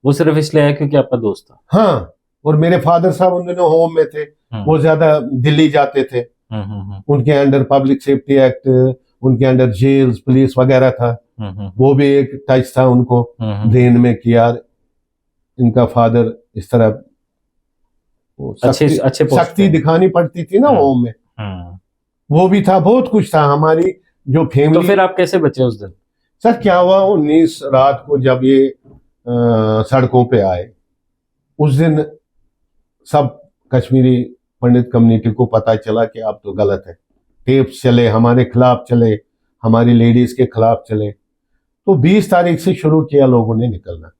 वो सिर्फ इसलिए है क्योंकि आपका दोस्त था। हाँ, और मेरे फादर साहब उन दिनों होम में थे, वो ज्यादा दिल्ली जाते थे, उनके अंडर पब्लिक सेफ्टी एक्ट, उनके अंडर जेल्स, पुलिस वगैरह था, वो भी एक टच था उनको ब्रेन में कि यार इनका फादर इस तरह सख्ती दिखानी पड़ती थी ना होम में, वो भी था, बहुत कुछ था हमारी जो फैमिली। तो फिर आप कैसे बचे उस दिन? सर क्या हुआ, 19 रात को जब ये सड़कों पे आए, उस दिन सब कश्मीरी पंडित कम्युनिटी को पता चला कि अब तो गलत है। टेप्स चले, हमारे खिलाफ चले, हमारी लेडीज के खिलाफ चले। तो 20 तारीख से शुरू किया लोगों ने निकलना,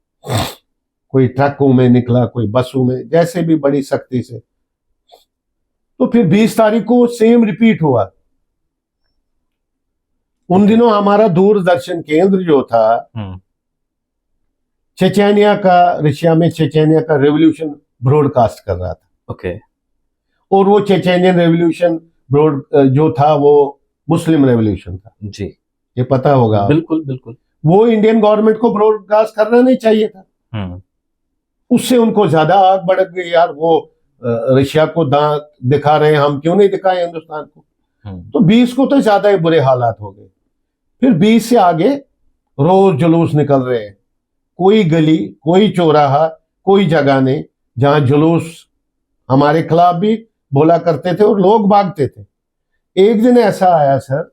कोई ट्रकों में निकला, कोई बसों में, जैसे भी बड़ी सख्ती से। तो फिर 20 तारीख को सेम रिपीट हुआ। उन दिनों हमारा दूरदर्शन केंद्र जो था चेचेनिया का, रशिया में चेचेनिया का रेवोल्यूशन ब्रॉडकास्ट कर रहा था। ओके। और वो चेचेनियन रेवोल्यूशन जो था वो मुस्लिम रेवोल्यूशन था जी, ये पता होगा। बिल्कुल बिल्कुल। वो इंडियन गवर्नमेंट को ब्रॉडकास्ट करना नहीं चाहिए था, उससे उनको ज्यादा आग भड़क गई, यार वो रशिया को दांत दिखा रहे हैं, हम क्यों नहीं दिखाए हिंदुस्तान को। तो 20 को तो ज्यादा ही बुरे हालात हो गए। फिर 20 से आगे रोज जुलूस निकल रहे हैं, कोई गली, कोई चौराहा, कोई जगह नहीं जहां जुलूस हमारे खिलाफ भी बोला करते थे और लोग भागते थे। एक दिन ऐसा आया सर,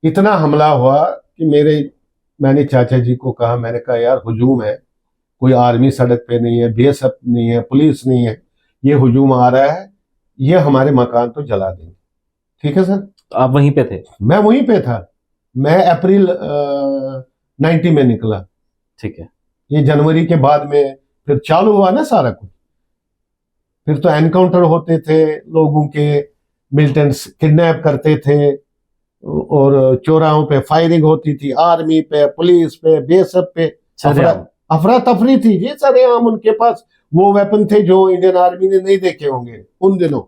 इतना हमला हुआ कि मैंने चाचा जी को कहा, मैंने कहा यार हुजूम है, कोई आर्मी सड़क पे नहीं है, बीएसएफ नहीं है, पुलिस नहीं है, ये हुजूम आ रहा है, ये हमारे मकान तो जला देंगे। ठीक है सर। आप वहीं पे थे? मैं वहीं पे था, मैं अप्रैल 90 में निकला। ठीक है। ये जनवरी के बाद में फिर चालू हुआ ना सारा कुछ। फिर तो एनकाउंटर होते थे लोगों के, मिलिटेंट्स किडनैप करते थे और चौराहों पे फायरिंग होती थी, आर्मी पे, पुलिस पे, बेसब पे सरेआम। अफरा तफरी थी जी सरेआम। उनके पास वो वेपन थे जो इंडियन आर्मी ने नहीं देखे होंगे उन दिनों,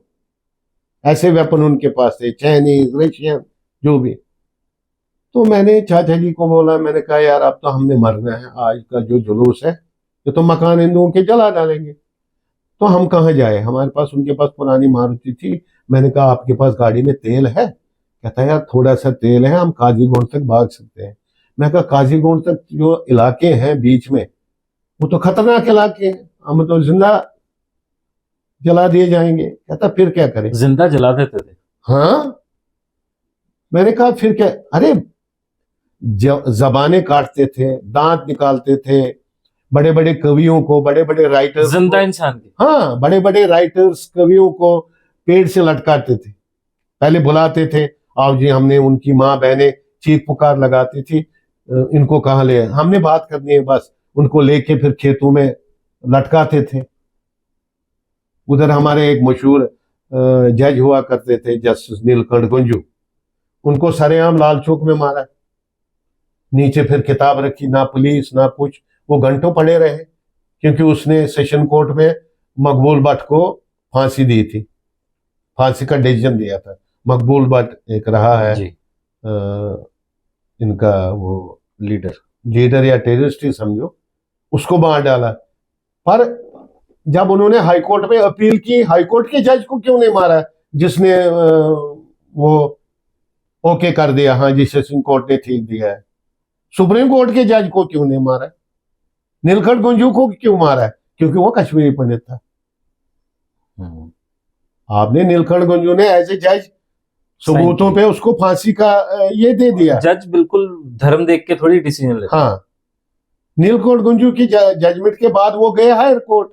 ऐसे वेपन उनके पास थे, चाइनीज, रशियन, जो भी। तो मैंने चाचा जी को बोला, मैंने कहा यार अब तो हमने मरना है, आज का जो जुलूस है ये तो मकान हिंदुओं के जला डालेंगे, तो हम कहाँ जाए, हमारे पास, उनके पास पुरानी मारुति थी। मैंने कहा आपके पास गाड़ी में तेल है? कहता है यार थोड़ा सा तेल है, हम काजीगुंड तक भाग सकते हैं। मैं कहा काजीगुंड तक जो इलाके हैं बीच में वो तो खतरनाक इलाके हैं, हम तो जिंदा जला दिए जाएंगे। कहता फिर क्या करें? जिंदा जला देते थे? हाँ। मैंने कहा फिर क्या? अरे जबाने काटते थे, दांत निकालते थे, बड़े बड़े कवियों को, बड़े बड़े राइटर्स जिंदा को, इंसान की? हाँ, बड़े बड़े राइटर्स कवियों को पेड़ से लटकाते थे। पहले बुलाते थे, आओ जी, हमने, उनकी माँ बहनें चीख पुकार लगाती थी, इनको कहाँ ले, हमने बात करनी है बस, उनको लेके फिर खेतों में लटकाते थे। उधर हमारे एक मशहूर जज हुआ करते थे, जस्टिस नीलकंठ गुंजू, उनको सरेआम लाल चौक में मारा। नीचे फिर किताब रखी, ना पुलिस ना कुछ, वो घंटों पड़े रहे, क्योंकि उसने सेशन कोर्ट में मकबूल भट्ट को फांसी दी थी, फांसी का डिसीजन दिया था। मकबूल भट्ट एक रहा है जी। इनका वो लीडर या टेररिस्ट ही समझो, उसको मार डाला। पर जब उन्होंने हाईकोर्ट में अपील की, हाईकोर्ट के जज को क्यों नहीं मारा जिसने वो ओके कर दिया, हाँ जी सेशन कोर्ट ने ठीक दिया है? सुप्रीम कोर्ट के जज को क्यों नहीं मारा? नीलकंठ गुंजू को क्यों मारा? क्योंकि वो कश्मीरी पंडित था। आपने नीलकंठ गुंजू ने एज ए जज सबूतों पे उसको फांसी का ये दे दिया। जज बिल्कुल धर्म देख के थोड़ी डिसीजन लेता। हाँ, नीलकंठ गुंजू की जजमेंट के बाद वो गए हायर कोर्ट,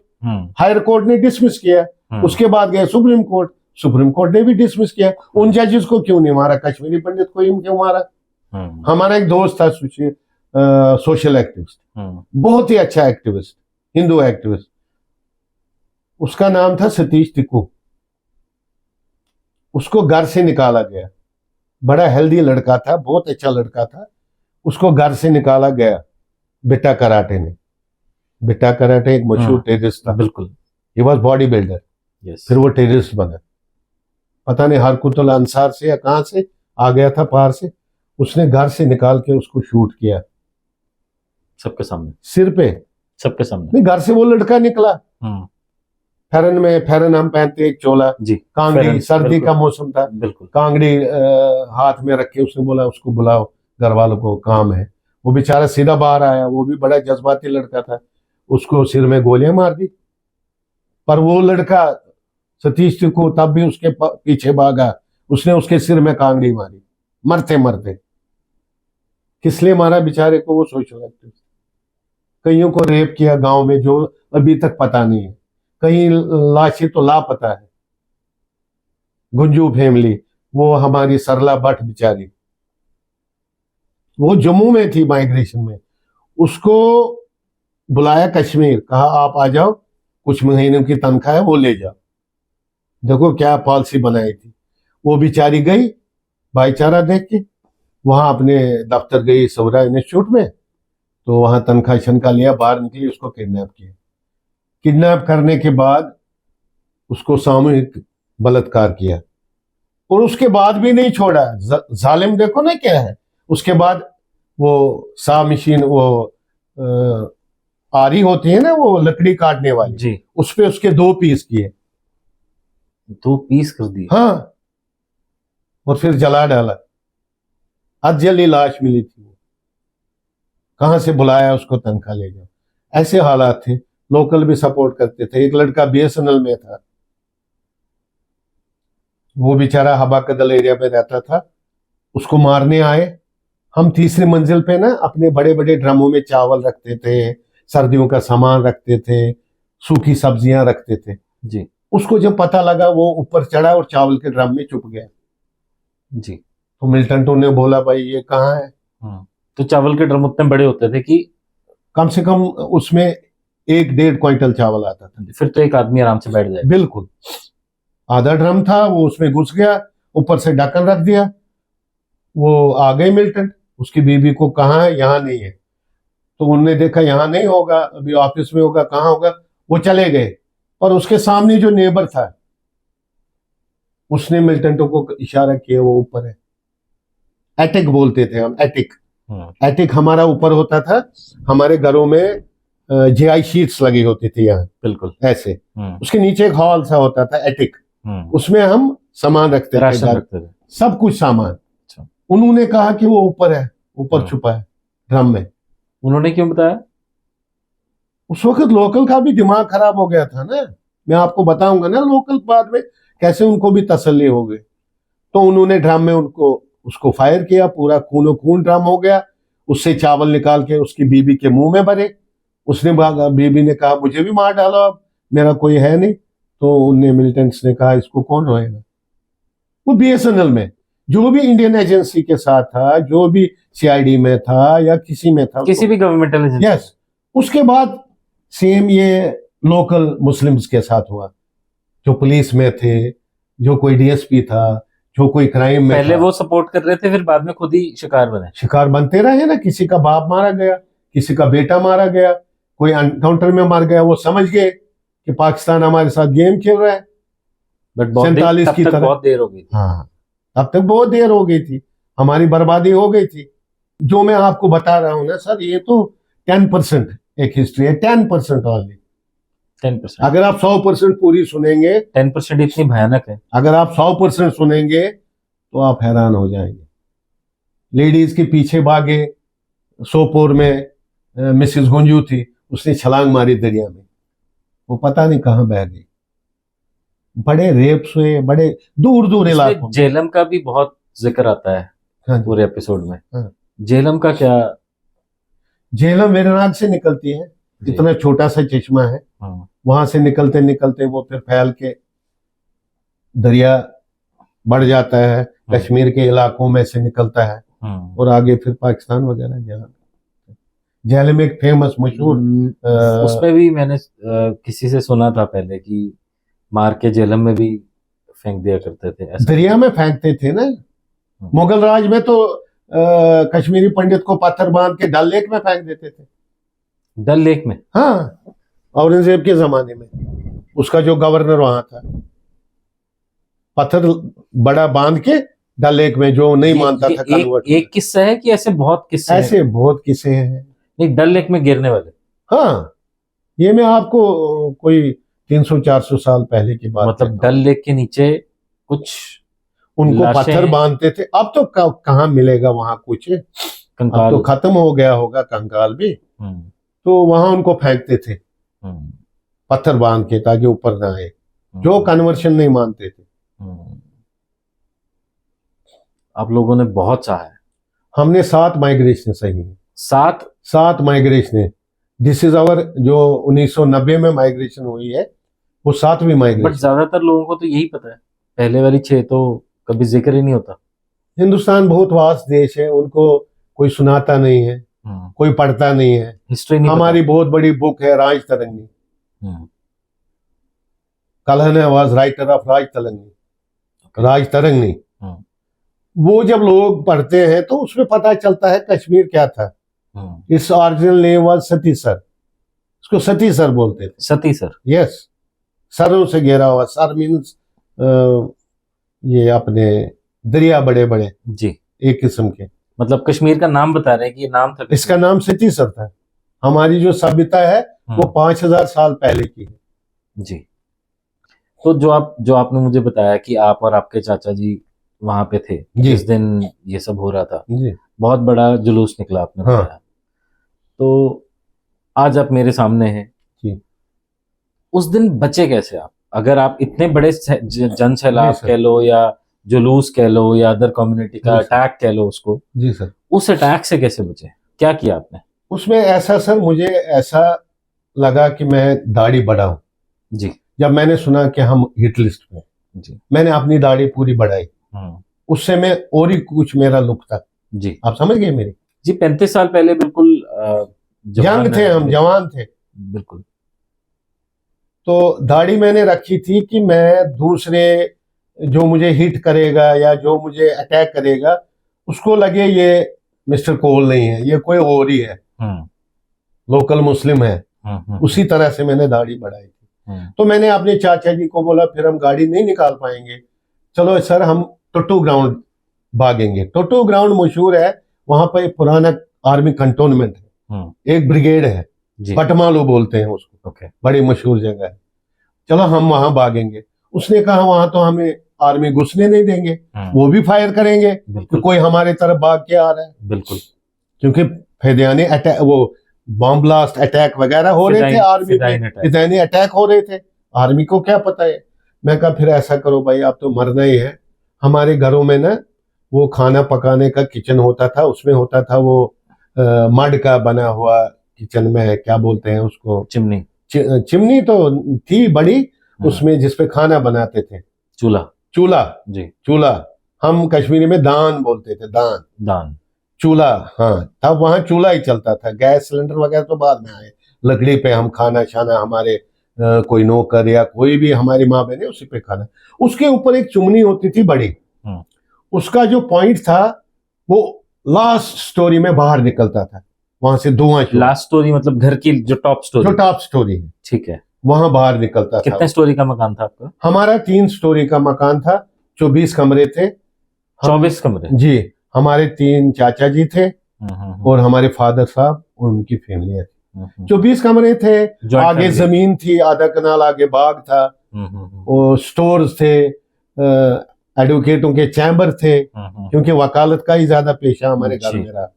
हायर कोर्ट ने डिसमिस किया, उसके बाद गए सुप्रीम कोर्ट, सुप्रीम कोर्ट ने भी डिसमिस किया। उन जजेस को क्यों नहीं मारा? कश्मीरी पंडित को ही क्यों मारा? हमारा एक दोस्त था सोशल एक्टिविस्ट, बहुत ही अच्छा एक्टिविस्ट, हिंदू एक्टिविस्ट, उसका नाम था सतीश टिक्कू। उसको घर से निकाला गया, बड़ा हेल्दी लड़का था, बहुत अच्छा लड़का था, उसको घर से निकाला गया बिट्टा कराटे ने। बिट्टा कराटे एक मशहूर टेररिस्ट था, बिल्कुल, ही वाज बॉडी बिल्डर, फिर वो टेररिस्ट बना। पता नहीं हरकुतुल अंसार से या कहां से आ गया था पार से, उसने घर से निकाल के उसको शूट किया सबके सामने, सिर पे, सबके सामने। नहीं, घर से वो लड़का निकला, फेरन में, फेरन हम पहनते एक चोला जी, कांगड़ी, सर्दी का मौसम था, बिल्कुल, कांगड़ी हाथ में रख के उसने बोला उसको बुलाओ, घर वालों को काम है। वो बेचारा सीधा बाहर आया, वो भी बड़ा जज्बाती लड़का था, उसको सिर में गोलियां मार दी। पर वो लड़का सतीश को तब भी उसके पीछे भागा, उसने उसके सिर में कांगड़ी मारी, मरते मरते। किस लिए मारा बेचारे को? वो सोशल एक्टिविस्ट। कईयों को रेप किया गांव में, जो अभी तक पता नहीं है, कई लाशें तो लापता है। गुंजू फैमिली, वो हमारी सरला भट्ट बेचारी, वो जम्मू में थी माइग्रेशन में, उसको बुलाया कश्मीर, कहा आप आ जाओ, कुछ महीनों की तनख्वाह है वो ले जाओ। देखो क्या पॉलिसी बनाई थी। वो बेचारी गई भाईचारा देख के, वहां अपने दफ्तर गई सवरा इंस्टीट्यूट में, तो वहां तनख्वाह शनखा लिया, बाहर निकली, उसको किडनैप किया। किडनैप करने के बाद उसको सामूहिक बलात्कार किया, और उसके बाद भी नहीं छोड़ा। जालिम देखो ना क्या है। उसके बाद वो सा मशीन, वो आरी होती है ना, वो लकड़ी काटने वाली जी, उस पे उसके 2 पीस किए, 2 पीस कर दिए। हाँ, और फिर जला डाला। अधजली लाश मिली थी, वो कहां से बुलाया उसको, तनख्वाह ले जाओ। ऐसे हालात थे। लोकल भी सपोर्ट करते थे। एक लड़का बीएसएनएल में था, वो बेचारा हबा कदल एरिया में रहता था, उसको मारने आए। हम तीसरी मंजिल पे ना अपने बड़े बड़े ड्रमों में चावल रखते थे, सर्दियों का सामान रखते थे, सूखी सब्जियां रखते थे जी। उसको जब पता लगा, वो ऊपर चढ़ा और चावल के ड्रम में छुप गया जी। तो मिल्टन ने बोला भाई ये कहाँ है? तो चावल के ड्रम उतने बड़े होते थे कि कम से कम उसमें 1-1.5 क्विंटल चावल आता था। फिर तो एक आदमी आराम से बैठ जाए। बिल्कुल, आधा ड्रम था, वो उसमें घुस गया, ऊपर से ढक्कन रख दिया, वो आ गए मिलिटेंट। उसकी बीबी को कहाँ है, यहाँ नहीं है, तो उनने देखा यहाँ नहीं होगा, अभी ऑफिस में होगा, कहाँ होगा, वो चले गए। और उसके सामने जो नेबर था उसने मिलिटेंटों को इशारा किया, वो ऊपर है। एटिक बोलते थे हम, एटिक। एटिक हमारा ऊपर होता था, हमारे घरों में जीआई शीट्स लगी होती थी यहाँ, बिल्कुल ऐसे। उसके नीचे एक हॉल सा होता था, एटिक, उसमें हम सामान रखते थे, सब कुछ सामान। अच्छा। उन्होंने कहा कि वो ऊपर है, ऊपर छुपा है ड्रम में। उन्होंने क्यों बताया? उस वक्त लोकल का भी दिमाग खराब हो गया था ना, मैं आपको बताऊंगा ना लोकल बाद में कैसे उनको भी तसल्ली हो गई। तो उन्होंने ड्रम में उसको फायर किया, पूरा खूनो खून ड्रम हो गया। उससे चावल निकाल के उसकी बीबी के मुंह में भरे। उसने बीबी ने कहा मुझे भी मार डालो, अब मेरा कोई है नहीं। तो उनने मिलिटेंट्स ने कहा इसको कौन रोएगा। वो बीएसएनएल में जो भी इंडियन एजेंसी के साथ था, जो भी सीआईडी में था या किसी में था, किसी भी गवर्नमेंटल एजेंसी, यस। उसके बाद सेम ये लोकल मुस्लिम्स के साथ हुआ, जो पुलिस में थे, जो कोई डीएसपी था, जो कोई क्राइम में पहले था। वो सपोर्ट कर रहे थे, फिर बाद में खुद ही शिकार बने। शिकार बनते रहे ना, किसी का बाप मारा गया, किसी का बेटा मारा गया, कोई एनकाउंटर में मार गया। वो समझ गए कि पाकिस्तान हमारे साथ गेम खेल रहा है। बट 47 की तरह बहुत देर हो गई थी। हाँ, अब तक बहुत देर हो गई थी, हमारी बर्बादी हो गई थी। जो मैं आपको बता रहा हूं ना सर, ये तो 10% एक हिस्ट्री है, 10% ऑनली। 10%। अगर आप 100% पूरी सुनेंगे, 10% इतनी भयानक है। अगर आप 100% सुनेंगे तो आप हैरान हो जाएंगे। लेडीज के पीछे भागे, सोपोर में मिसेस गुंजू थी, उसने छलांग मारी दरिया में, वो पता नहीं कहां बह गई। बड़े रेप्स हुए, बड़े दूर दूर इलाकों। झेलम का भी बहुत जिक्र आता है। हाँ, पूरे एपिसोड में। हाँ। झेलम का क्या? झेलम वेरनाग से निकलती है, इतना छोटा सा चश्मा है। हाँ। वहां से निकलते निकलते वो फिर फैल के दरिया बढ़ जाता है। हाँ। कश्मीर के इलाकों में से निकलता है। हाँ। और आगे फिर पाकिस्तान वगैरह जहाँ। झेलम एक फेमस मशहूर, उसमें भी मैंने किसी से सुना था पहले कि मार के झेलम में भी फेंक दिया करते थे, ऐसा दरिया में फेंकते थे ना। मुगल राज में तो कश्मीरी पंडित को पत्थर बांध के डल लेक में फेंक देते थे। डल लेक में? हाँ, औरंगजेब के जमाने में उसका जो गवर्नर वहां था, पत्थर बड़ा बांध के डल लेक में, जो नहीं मानता था कन्वर्ट। एक किस्सा है कि ऐसे बहुत किस्से हैं? ऐसे बहुत किस्से हैं। नहीं, डल लेक में गिरने वाले। हाँ, ये मैं आपको कोई 300-400 साल पहले की बात, मतलब डल लेक के नीचे कुछ उनको पत्थर बांधते थे। अब तो कहाँ मिलेगा वहां कुछ, अब तो खत्म हो गया होगा कंकाल भी। तो वहां उनको फेंकते थे पत्थर बांध के, ताकि ऊपर ना आए, जो कन्वर्शन नहीं मानते थे। आप लोगों ने बहुत चाहा है। हमने 7 माइग्रेशन सही है। 7 माइग्रेशन। दिस इज आवर, जो 1990 में माइग्रेशन हुई है, वो 7वीं माइग्रेशन। बट ज्यादातर लोगों को तो यही पता है, पहले वाली 6 तो कभी जिक्र ही नहीं होता। हिंदुस्तान बहुत वास्ट देश है, उनको कोई सुनाता नहीं है, कोई पढ़ता नहीं है। हिस्ट्री नहीं हमारी बहुत बड़ी बुक है राज तरंगी। कल्हन वाज राइटर ऑफ राज तरंगी, राज तरंगी। वो जब लोग पढ़ते हैं तो उसमें पता चलता है कश्मीर क्या था। इस original name was Sati sir, इसको सती सर बोलते थे। सती सर, यस। सरों से घेरा हुआ, सर मीन्स ये अपने दरिया बड़े बड़े जी, एक किस्म के। मतलब कश्मीर का नाम बता रहे हैं कि ये नाम था, इसका नाम सती सर था। हमारी जो सभ्यता है वो 5000 साल पहले की है जी। तो जो आपने मुझे बताया कि आप और आपके चाचा जी वहां पे थे जिस दिन ये सब हो रहा था जी, बहुत बड़ा जुलूस निकला आपने बताया। तो आज आप मेरे सामने हैं जी। उस दिन बचे कैसे आप? अगर आप इतने बड़े जन सैलाब कह लो या जुलूस कह लो या अदर कम्युनिटी का अटैक कह लो उसको, जी सर, उस अटैक से कैसे बचे? क्या किया आपने उसमें? ऐसा सर, मुझे ऐसा लगा कि मैं दाढ़ी बढ़ाऊं जी। जब मैंने सुना कि हम हिट लिस्ट में जी, मैंने अपनी दाढ़ी पूरी बढ़ाई। उससे मैं और ही कुछ मेरा लुक था जी। आप समझ गए मेरी? जी, 35 साल पहले बिल्कुल यंग थे हम, जवान थे बिल्कुल। तो दाढ़ी मैंने रखी थी कि मैं दूसरे जो मुझे हिट करेगा या जो मुझे अटैक करेगा उसको लगे ये मिस्टर कोल नहीं है, ये कोई और ही है, लोकल मुस्लिम है। उसी तरह से मैंने दाढ़ी बढ़ाई थी। तो मैंने अपने चाचा जी को बोला फिर हम गाड़ी नहीं निकाल पाएंगे, चलो सर हम टोटो ग्राउंड भागेंगे। टोटो ग्राउंड मशहूर है, वहां पर एक पुराना आर्मी कंटोनमेंट है, एक ब्रिगेड है, पटमालू बोलते हैं उसको, बड़ी मशहूर जगह है, चलो हम वहां भागेंगे। उसने कहा वहां तो हमें आर्मी घुसने नहीं देंगे, वो भी फायर करेंगे कि कोई हमारे तरफ भाग के आ रहा है। बिल्कुल, क्योंकि फिदानी अटैक, वो बॉम्ब ब्लास्ट अटैक वगैरह हो रहे थे आर्मी पे, फिदानी अटैक हो रहे थे, आर्मी को क्या पता है। मैं कहा फिर ऐसा करो भाई, आप तो मरना ही है। हमारे घरों में ना वो खाना पकाने का किचन होता था, उसमें होता था वो मड का बना हुआ किचन में, क्या बोलते हैं उसको, चिमनी। चिमनी तो थी बड़ी, उसमें जिसपे खाना बनाते थे, चूल्हा जी, चूल्हा हम कश्मीरी में दान बोलते थे, दान चूल्हा। हाँ, तब वहां चूल्हा ही चलता था, गैस सिलेंडर वगैरह तो बाद में आए। लकड़ी पे हम खाना शाना, हमारे कोई नौकर या कोई भी हमारी माँ बहने उसी पे खाना। उसके ऊपर एक चुमनी होती थी बड़ी, उसका जो पॉइंट था वो लास्ट स्टोरी में बाहर निकलता था, वहां से धुआं। लास्ट स्टोरी मतलब घर की जो टॉप स्टोरी है, ठीक है, वहां बाहर निकलता था। कितने स्टोरी का मकान था आपका? हमारा 3 स्टोरी का मकान था, 24 कमरे थे। 24 कमरे? जी, हमारे 3 चाचा जी थे और हमारे फादर साहब और उनकी फैमिली थी। 24 कमरे थे, आगे जमीन थी, आधा कनाल आगे बाग था, और स्टोर्स थे, एडवोकेटों के चैम्बर थे, क्योंकि वकालत का ही ज्यादा पेशा हमारे घर में रहा।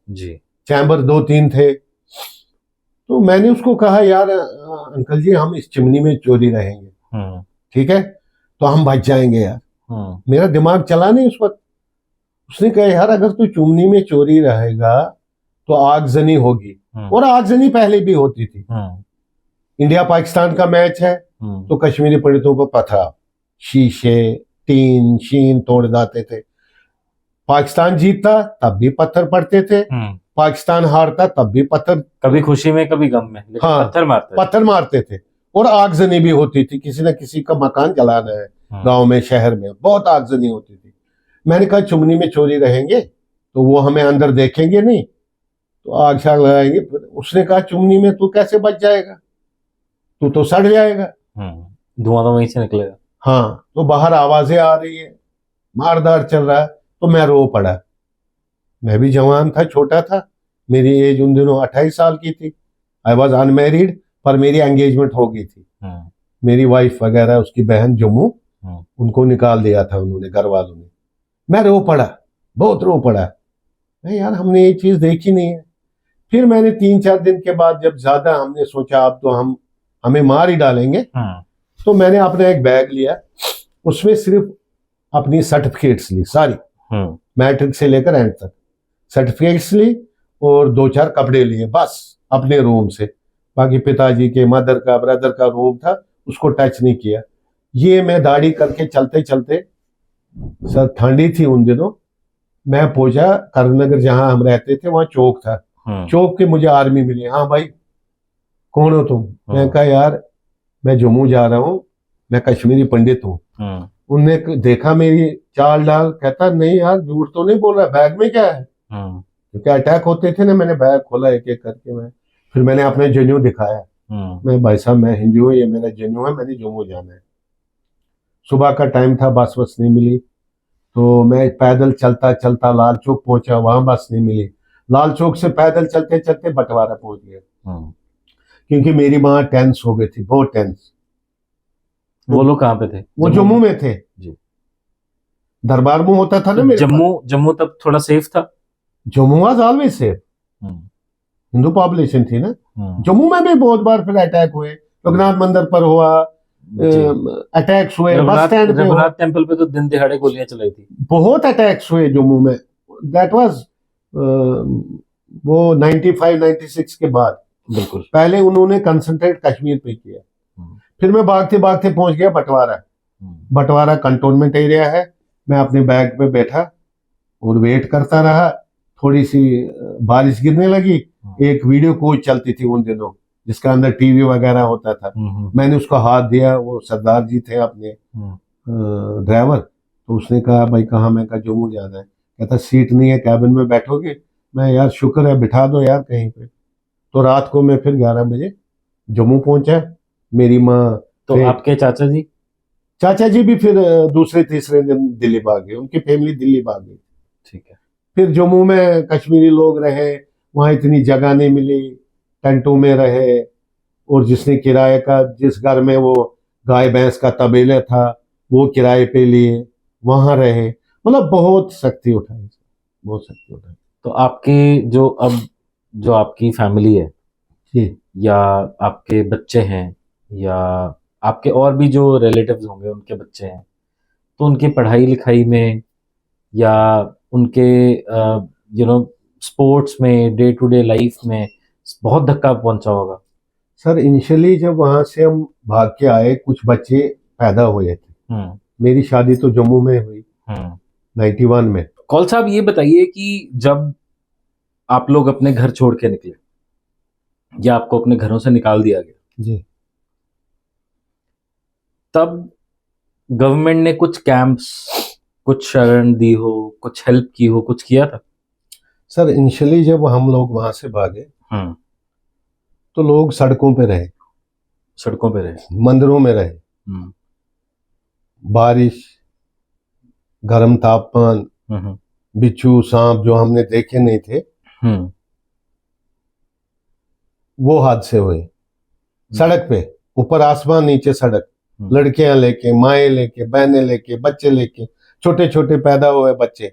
चैम्बर 2-3 थे। तो मैंने उसको कहा यार अंकल जी हम इस चिमनी में चोरी रहेंगे, ठीक है, तो हम बच जाएंगे यार। मेरा दिमाग चला नहीं उस वक्त। उसने कहा यार अगर तू चिमनी में चोरी रहेगा तो आगजनी होगी, और आगजनी पहले भी होती थी। इंडिया पाकिस्तान का मैच है तो कश्मीरी पंडितों को पथरा, शीशे, टीन, शीन तोड़ जाते थे। पाकिस्तान जीतता तब भी पत्थर पड़ते थे, पाकिस्तान हारता तब भी पत्थर, कभी खुशी में कभी गम में, लेकिन हाँ, पत्थर मारते थे। और आगजनी भी होती थी, किसी न किसी का मकान जलाना है, गांव में शहर में बहुत आगजनी होती थी। मैंने कहा चुमनी में चोरी रहेंगे तो वो हमें अंदर देखेंगे नहीं, तो आग शाग लगाएंगे। उसने कहा चुमनी में तू कैसे बच जाएगा, तू तो सड़ जाएगा, धुआं तो वहीं से निकलेगा। हाँ, तो बाहर आवाजें आ रही है, मारदार चल रहा है, तो मैं रो पड़ा। मैं भी जवान था, छोटा था, मेरी एज उन दिनों 28 साल की थी। आई वॉज अनमैरिड, पर मेरी एंगेजमेंट हो गई थी। मेरी वाइफ वगैरह, उसकी बहन जम्मू, उनको निकाल दिया था उन्होंने, घर वालों ने। मैं रो पड़ा, बहुत रो पड़ा। नहीं यार हमने ये चीज देखी नहीं है। फिर मैंने 3-4 दिन के बाद जब ज्यादा हमने सोचा अब तो हमें मार ही डालेंगे, तो मैंने अपना एक बैग लिया, उसमें सिर्फ अपनी सर्टिफिकेट्स ली सारी, मैट्रिक से लेकर एंड तक सर्टिफिकेट्स ली, और 2-4 कपड़े लिए बस अपने रूम से। बाकी पिताजी के, मदर का, ब्रदर का रूम था, उसको टच नहीं किया। ये मैं दाढ़ी करके चलते चलते, सर ठंडी थी उन दिनों, मैं पहुंचा करनगर जहां हम रहते थे, वहां चौक था। चौक के मुझे आर्मी मिली। हाँ भाई कौन हो तुम? मैं कहा यार मैं जम्मू जा रहा हूँ, मैं कश्मीरी पंडित हूँ। उनने देखा मेरी चाल डाल, कहता नहीं यार झूठ तो नहीं बोल रहा, बैग में क्या है? क्योंकि अटैक होते थे ना, मैंने बैग खोला एक एक करके, फिर मैंने अपने जनेऊ दिखाया, मैं भाई साहब मैं हिंदू हूँ, ये मेरा जनेऊ है, मैंने जम्मू जाना है। सुबह का टाइम था, बस नहीं मिली, तो मैं पैदल चलता चलता लाल चौक पहुंचा, वहां बस नहीं मिली। लाल चौक से पैदल चलते चलते बंटवारा पहुंच गया, क्योंकि मेरी माँ टेंस हो गई थी, बहुत टेंस। वो लोग कहाँ पे थे? वो जम्मू में थे जी, दरबार में होता था ना मेरे। जम्मू तब थोड़ा सेफ था? Jammu was always safe, Hindu population थी ना। जम्मू में भी बहुत बार फिर अटैक हुए, रघुनाथ मंदिर पर हुआ, अटैक्स हुए, बस स्टैंड पे, रघुनाथ टेम्पल पे तो दिन दिहाड़े गोलियां चलाई थी। बहुत अटैक्स हुए जम्मू में। दैट वाज वो 95-96 के बाद। बिल्कुल, पहले उन्होंने कंसंट्रेट कश्मीर पे किया। फिर मैं भागते भागते पहुंच गया बंटवारा। बंटवारा कंटोनमेंट एरिया है। मैं अपने बैग पे बैठा और वेट करता रहा। थोड़ी सी बारिश गिरने लगी। एक वीडियो कोच चलती थी उन दिनों, जिसका अंदर टीवी वगैरह होता था। मैंने उसको हाथ दिया, वो सरदार जी थे अपने ड्राइवर, तो उसने कहा भाई कहाँ? मैं कहा जम्मू जाना है। कहता सीट नहीं है, कैबिन में बैठोगे? मैं यार शुक्र है, बिठा दो यार कहीं पे। तो रात को मैं फिर 11 बजे जम्मू पहुंचा। मेरी माँ तो आपके चाचा जी? चाचा जी भी फिर दूसरे तीसरे दिन दिल्ली भाग गए, उनकी फैमिली दिल्ली भाग गई। ठीक है। फिर जम्मू में कश्मीरी लोग रहे, वहाँ इतनी जगह नहीं मिली, टेंटों में रहे। और जिसने किराए का, जिस घर में वो गाय भैंस का तबेला था, वो किराए पे लिए, वहां रहे। मतलब बहुत सख्ती उठाई, बहुत सख्ती उठाई। तो आपकी जो आपकी फैमिली है, जी या आपके बच्चे हैं, या आपके और भी जो रिलेटिव्स होंगे उनके बच्चे हैं, तो उनकी पढ़ाई लिखाई में, या उनके स्पोर्ट्स में, डे टू डे लाइफ में बहुत धक्का पहुंचा होगा। सर, इनिशियली जब वहां से हम भाग के आए, कुछ बच्चे पैदा हुए थे। मेरी शादी तो जम्मू में हुई 91 में। कौल साहब, ये बताइए कि जब आप लोग अपने घर छोड़ के निकले, या आपको अपने घरों से निकाल दिया गया जी, तब गवर्नमेंट ने कुछ कैंप्स, कुछ शरण दी हो, कुछ हेल्प की हो, कुछ किया था? सर इनिशियली जब हम लोग वहां से भागे तो लोग सड़कों पे रहे, सड़कों पे रहे, मंदिरों में रहे। बारिश, गर्म तापमान, बिच्छू सांप जो हमने देखे नहीं थे, वो हादसे हुए सड़क पे। ऊपर आसमान, नीचे सड़क, लड़कियां लेके, माएँ लेके, बहनें लेके, बच्चे लेके, छोटे छोटे पैदा हुए बच्चे।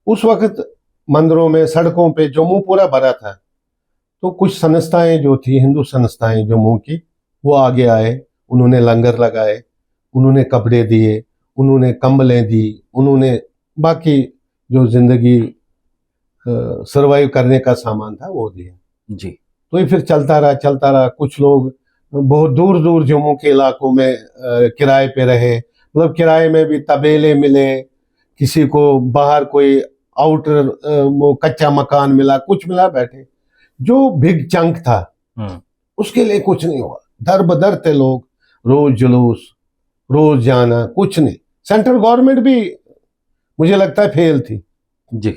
उस वक्त मंदिरों में, सड़कों पे जम्मू पूरा भरा था। तो कुछ संस्थाएं जो थी, हिंदू संस्थाएं जम्मू की, वो आगे आए, उन्होंने लंगर लगाए, उन्होंने कपड़े दिए, उन्होंने कंबलें दी, उन्होंने बाकी जो जिंदगी सरवाइव करने का सामान था वो दिया जी। तो ये फिर चलता रहा। कुछ लोग बहुत दूर दूर जम्मू के इलाकों में किराए पे रहे। मतलब किराए में भी तबेले मिले, किसी को बाहर कोई आउटर वो कच्चा मकान मिला, कुछ मिला, बैठे। जो बिग चंक था उसके लिए कुछ नहीं हुआ। दर बदर थे लोग, रोज जुलूस, रोज जाना, कुछ नहीं। सेंट्रल गवर्नमेंट भी मुझे लगता है फेल थी जी।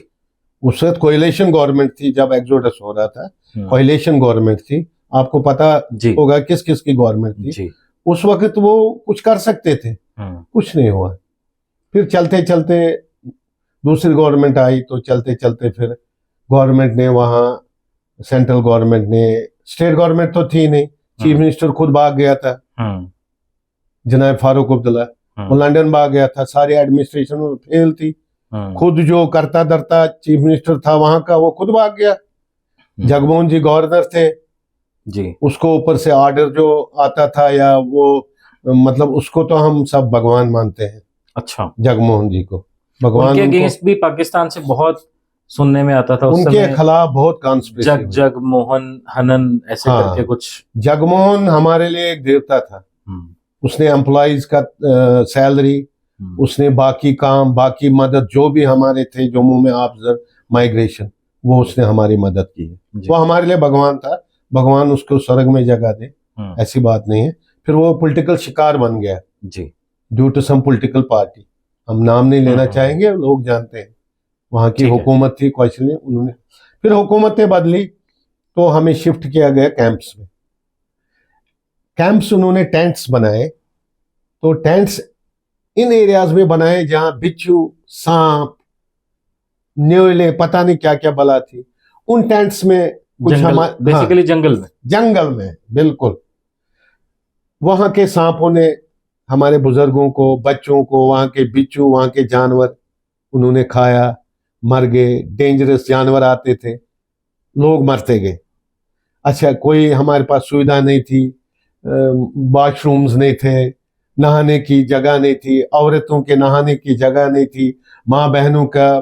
उस वक्त कोएलिशन गवर्नमेंट थी जब एक्सोडस हो रहा था। कोएलिशन गवर्नमेंट थी, आपको पता होगा किस किस की गवर्नमेंट थी जी। उस वक्त। वो कुछ कर सकते थे, कुछ नहीं हुआ। फिर चलते चलते दूसरी गवर्नमेंट आई, तो चलते चलते फिर गवर्नमेंट ने वहाँ, सेंट्रल गवर्नमेंट ने, स्टेट गवर्नमेंट तो थी नहीं, चीफ मिनिस्टर खुद भाग गया था, जनाब फारूक अब्दुल्ला, वो लंदन भाग गया था। सारी एडमिनिस्ट्रेशन फेल थी। खुद जो करता धरता चीफ मिनिस्टर था वहां का, वो खुद भाग गया। जगमोहन जी गवर्नर थे जी। उसको ऊपर से ऑर्डर जो आता था, या वो मतलब उसको तो हम सब भगवान मानते हैं। अच्छा, जगमोहन जी को भगवान। उनके अगेंस्ट भी पाकिस्तान से बहुत सुनने में आता था, उनके खिलाफ बहुत कॉन्स्पिरेसी, जगमोहन हनन ऐसे करके कुछ। जगमोहन हमारे लिए एक देवता था। उसने एम्प्लॉइज का सैलरी, उसने बाकी काम, बाकी मदद, जो भी हमारे थे जम्मू में ऑब्जर्व माइग्रेशन, वो उसने हमारी मदद की है। वो हमारे लिए भगवान था। भगवान उसको स्वर्ग में जगह दे, ऐसी बात नहीं है। फिर वो पॉलिटिकल शिकार बन गया जी, due to some political party. हम नाम नहीं लेना चाहेंगे, लोग जानते हैं। वहाँ की हुकूमत थी, क्वेश्चन नहीं, उन्होंने फिर हुकूमतें बदली तो हमें शिफ्ट किया गया कैंप्स में। कैंप्स उन्होंने टेंट्स बनाए, तो टेंट्स इन एरियाज में बनाए जहां बिच्छू, सांप, न्योले, पता नहीं क्या क्या बला थी। उन टेंट्स में कुछ बेसिकली जंगल में बिल्कुल। वहां के सांपों ने हमारे बुजुर्गों को, बच्चों को, वहां के बिच्छू, वहां के जानवर उन्होंने खाया, मर गए। डेंजरस जानवर आते थे, लोग मरते गए। अच्छा, कोई हमारे पास सुविधा नहीं थी, वॉशरूम्स नहीं थे, नहाने की जगह नहीं थी, औरतों के नहाने की जगह नहीं थी, माँ बहनों का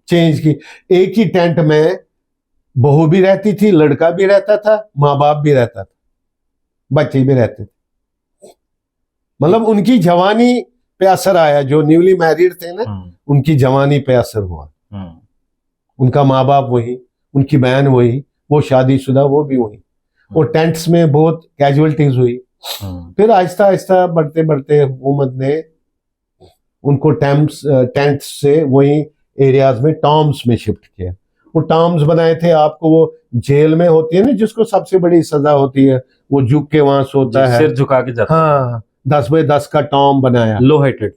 चेंज की। एक ही टेंट में बहू भी रहती थी, लड़का भी रहता था, माँ बाप भी रहता था, बच्चे भी रहते थे। मतलब उनकी जवानी पे असर आया। जो न्यूली मैरिड थे ना, उनकी जवानी पे असर हुआ। उनका माँ बाप वही, उनकी बहन वही, वो शादीशुदा, वो भी वही। और टेंट्स में बहुत कैजुअलिटीज हुई। फिर आहिस्ता आहिस्ता बढ़ते बढ़ते हुकूमत ने उनको टेंट्स से वही एरियाज में टॉम्स में शिफ्ट किया। वो टॉम्स बनाए थे, आपको वो जेल में होती है ना जिसको सबसे बड़ी सजा होती है, वो झुक के वहां सोता है, सिर झुका के जाता है। हाँ, 10 बाय 10 का टॉम बनाया, लो हाइटेड,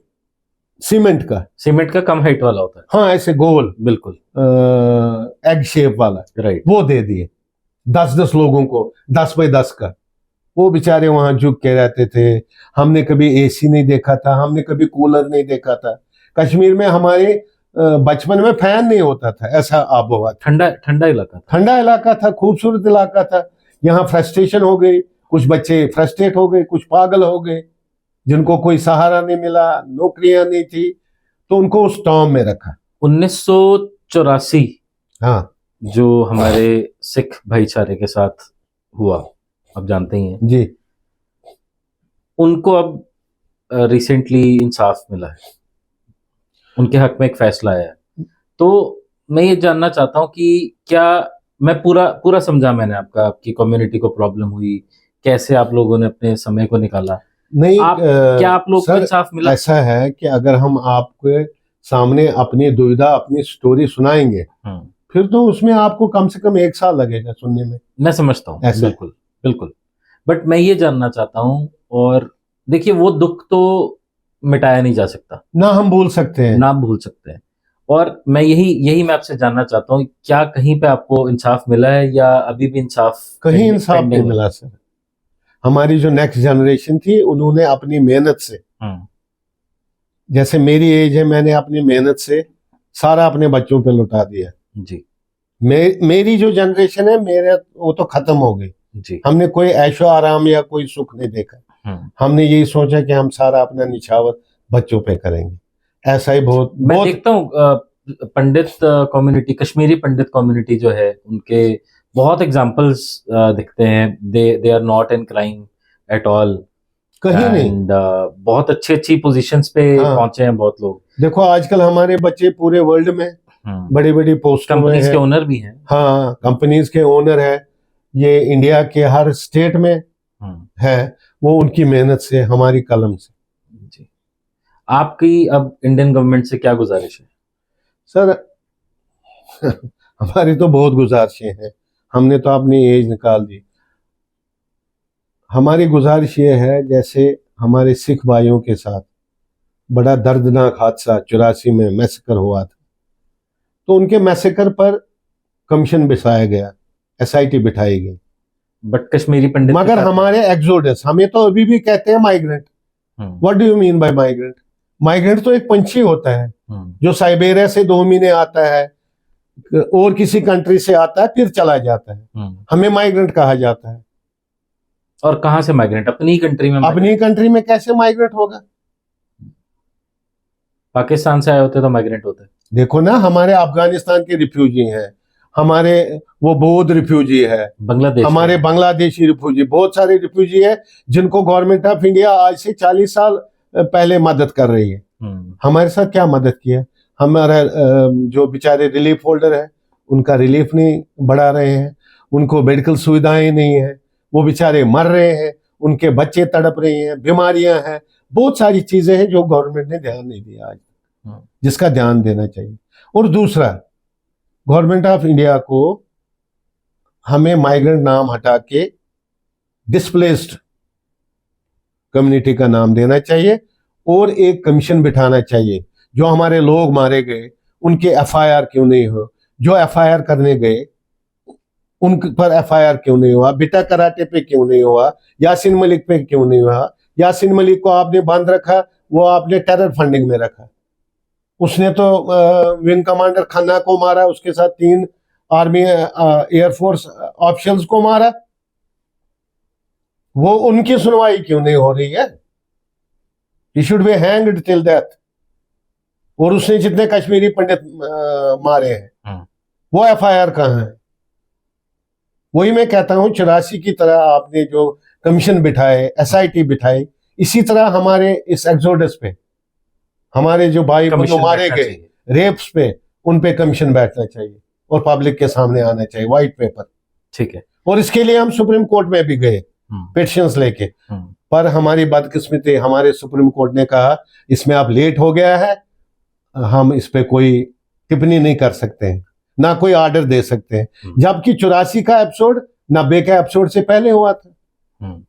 सीमेंट का कम हाइट वाला होता है, हाँ ऐसे गोल, बिल्कुल एग शेप वाला, राइट। वो दे दिए 10-10 लोगों को, 10 बाय 10 का। वो बेचारे वहां झुक के रहते थे। हमने कभी एसी नहीं देखा था, हमने कभी कूलर नहीं देखा था। कश्मीर में हमारे बचपन में फैन नहीं होता था, ऐसा आबोहवा था। ठंडा इलाका था, ठंडा इलाका था, खूबसूरत इलाका था। यहाँ फ्रस्ट्रेशन हो गई, कुछ बच्चे फ्रस्ट्रेट हो गए, कुछ पागल हो गए, जिनको कोई सहारा नहीं मिला, नौकरियां नहीं थी, तो उनको उस टॉम में रखा। 1984 हाँ जो हमारे सिख भाईचारे के साथ हुआ, आप जानते ही हैं जी, उनको अब रिसेंटली इंसाफ मिला है, उनके हक में एक फैसला आया है। तो मैं ये जानना चाहता हूँ कि क्या मैं पूरा समझा मैंने आपकी कम्युनिटी को प्रॉब्लम हुई, कैसे आप लोगों ने अपने समय को निकाला, नहीं क्या आप लोग को सर, इंसाफ मिला? ऐसा है कि अगर हम आपके सामने अपनी दुविधा, अपनी स्टोरी सुनाएंगे, फिर तो उसमें आपको कम से कम 1 साल लगेगा सुनने में। मैं समझता हूँ, बिल्कुल बिल्कुल, बट मैं ये जानना चाहता हूँ, और देखिए वो दुख तो मिटाया नहीं जा सकता, ना हम भूल सकते हैं, ना भूल सकते हैं, और मैं यही मैं आपसे जानना चाहता हूँ, क्या कहीं पे आपको इंसाफ मिला है या अभी भी इंसाफ कहीं इंसाफ नहीं मिला सर। हमारी जो नेक्स्ट जनरेशन थी, उन्होंने अपनी मेहनत से, जैसे मेरी एज है, मैंने अपनी मेहनत से सारा अपने बच्चों पे लुटा दिया जी। मेरी जो जनरेशन है, मेरे वो तो खत्म हो गई जी। हमने कोई ऐशो आराम या कोई सुख नहीं देखा। हमने यही सोचा कि हम सारा अपना निछावर बच्चों पे करेंगे। ऐसा ही मैं देखता हूँ पंडित कम्युनिटी, कश्मीरी पंडित कम्युनिटी जो है, उनके बहुत एग्जांपल्स दिखते हैं। They are not in crime at all, कहीं नहीं, बहुत अच्छी पोजीशंस पे पहुंचे हैं बहुत लोग। देखो आजकल हमारे बच्चे पूरे वर्ल्ड में बड़ी बड़ी पोस्टों में कंपनीज के ओनर भी हैं। हाँ, कंपनीज के ओनर है, ये इंडिया के हर स्टेट में है, वो उनकी मेहनत से, हमारी कलम से जी। आपकी अब इंडियन गवर्नमेंट से क्या गुजारिश है सर? हमारी तो बहुत गुजारिशें हैं, हमने तो अपनी एज निकाल दी। हमारी गुजारिश ये है, जैसे हमारे सिख भाइयों के साथ बड़ा दर्दनाक हादसा 84 में मैसेकर हुआ था, तो उनके मैसेकर पर कमीशन बिठाया गया, एसआईटी बिठाई गई, बट कश्मीरी पंडित, मगर हमारे एक्सोडस, हमें तो अभी भी कहते हैं migrant. What do you mean by migrant? Migrant तो एक पंछी होता है जो साइबेरिया से 2 महीने आता है और किसी कंट्री से आता है, फिर चला जाता है, हमें माइग्रेंट कहा जाता है। और कहां से माइग्रेंट? अपनी कंट्री में? अपनी कंट्री में कैसे माइग्रेंट होगा? पाकिस्तान से आए होते तो माइग्रेंट होते। देखो ना, हमारे अफगानिस्तान के रिफ्यूजी हैं, हमारे वो बौद्ध रिफ्यूजी है, बांग्लादेश, हमारे बांग्लादेशी रिफ्यूजी, बहुत सारे रिफ्यूजी है जिनको गवर्नमेंट ऑफ इंडिया आज से 40 साल पहले मदद कर रही है। हमारे साथ क्या मदद किया? हमारा जो बेचारे रिलीफ होल्डर है, उनका रिलीफ नहीं बढ़ा रहे हैं, उनको मेडिकल सुविधाएं नहीं है, वो बेचारे मर रहे हैं, उनके बच्चे तड़प रहे हैं, बीमारियां हैं, बहुत सारी चीजें हैं जो गवर्नमेंट ने ध्यान नहीं दिया आज, जिसका ध्यान देना चाहिए। और दूसरा, गवर्नमेंट ऑफ इंडिया को हमें माइग्रेंट नाम हटा के डिस्प्लेस्ड कम्युनिटी का नाम देना चाहिए, और एक कमीशन बिठाना चाहिए। जो हमारे लोग मारे गए उनके एफआईआर क्यों नहीं हो, जो एफआईआर करने गए उन पर एफआईआर क्यों नहीं हुआ, बिटा कराटे पे क्यों नहीं हुआ, यासीन मलिक पे क्यों नहीं हुआ? यासीन मलिक को आपने बंद रखा, वो आपने टेरर फंडिंग में रखा। उसने तो विंग कमांडर खन्ना को मारा, उसके साथ 3 आर्मी एयरफोर्स ऑफिसर्स को मारा, वो उनकी सुनवाई क्यों नहीं हो रही है? He should be hanged till death. और उसने जितने कश्मीरी पंडित मारे हैं, वो एफआईआर कहां है? वही मैं कहता हूं, 84 की तरह आपने जो कमीशन बिठाए, एसआईटी बिठाई, इसी तरह हमारे इस एक्सोडस पे, हमारे जो भाई बंधु मारे गए रेप्स पे, उन पे कमीशन बैठना चाहिए और पब्लिक के सामने आना चाहिए, व्हाइट पेपर। ठीक है। और इसके लिए हम सुप्रीम कोर्ट में भी गए पिटिशंस लेके, पर हमारी बदकिस्मती, हमारे सुप्रीम कोर्ट ने कहा इसमें आप लेट हो गया है, हम इस पे कोई टिप्पणी नहीं कर सकते हैं, ना कोई ऑर्डर दे सकते हैं। जबकि 84 का एपिसोड 90 का एपिसोड से पहले हुआ था।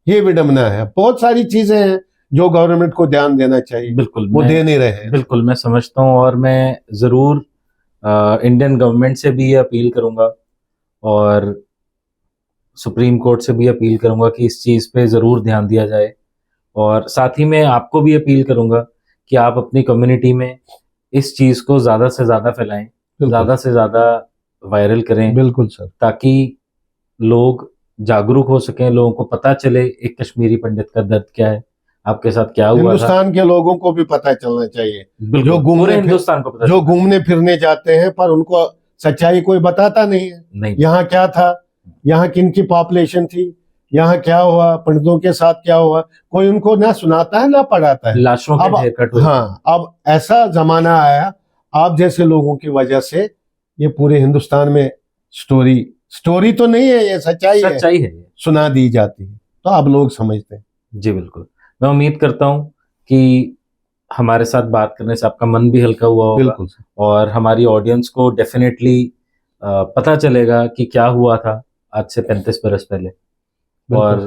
ये विडंबना है। बहुत सारी चीजें हैं जो गवर्नमेंट को ध्यान देना चाहिए, बिल्कुल वो दे नहीं रहे हैं। बिल्कुल मैं समझता हूँ, और मैं जरूर इंडियन गवर्नमेंट से भी ये अपील करूंगा और सुप्रीम कोर्ट से भी अपील करूंगा कि इस चीज पे जरूर ध्यान दिया जाए। और साथ ही मैं आपको भी अपील करूंगा कि आप अपनी कम्युनिटी में इस चीज को ज्यादा से ज्यादा फैलाएं, ज्यादा से ज्यादा वायरल करें। बिल्कुल सर, ताकि लोग जागरूक हो सकें, लोगों को पता चले एक कश्मीरी पंडित का दर्द क्या है, आपके साथ क्या हुआ था। हिंदुस्तान के लोगों को भी पता चलना चाहिए, जो हिंदुस्तान को पता, जो घूमने फिरने जाते हैं पर उनको सच्चाई कोई बताता नहीं है। नहीं, यहाँ क्या था, यहाँ किन की पॉपुलेशन थी, यहाँ क्या हुआ, पंडितों के साथ क्या हुआ, कोई उनको ना सुनाता है ना पढ़ाता है। लाशों के ढेर कट हुए। हाँ, अब ऐसा जमाना आया, आप जैसे लोगों की वजह से ये पूरे हिंदुस्तान में स्टोरी तो नहीं है, ये सच्चाई है, सुना दी जाती है, तो अब लोग समझते हैं। जी बिल्कुल, मैं उम्मीद करता हूँ कि हमारे साथ बात करने से आपका मन भी हल्का हुआ होगा। बिल्कुल, और हमारी ऑडियंस को डेफिनेटली पता चलेगा कि क्या हुआ था आज से 35 बरस पहले। और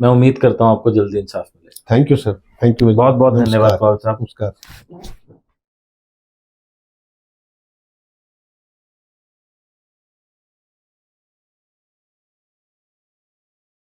मैं उम्मीद करता हूँ आपको जल्दी इंसाफ मिले। Thank you sir, thank you, बहुत बहुत धन्यवाद साहब। नमस्कार।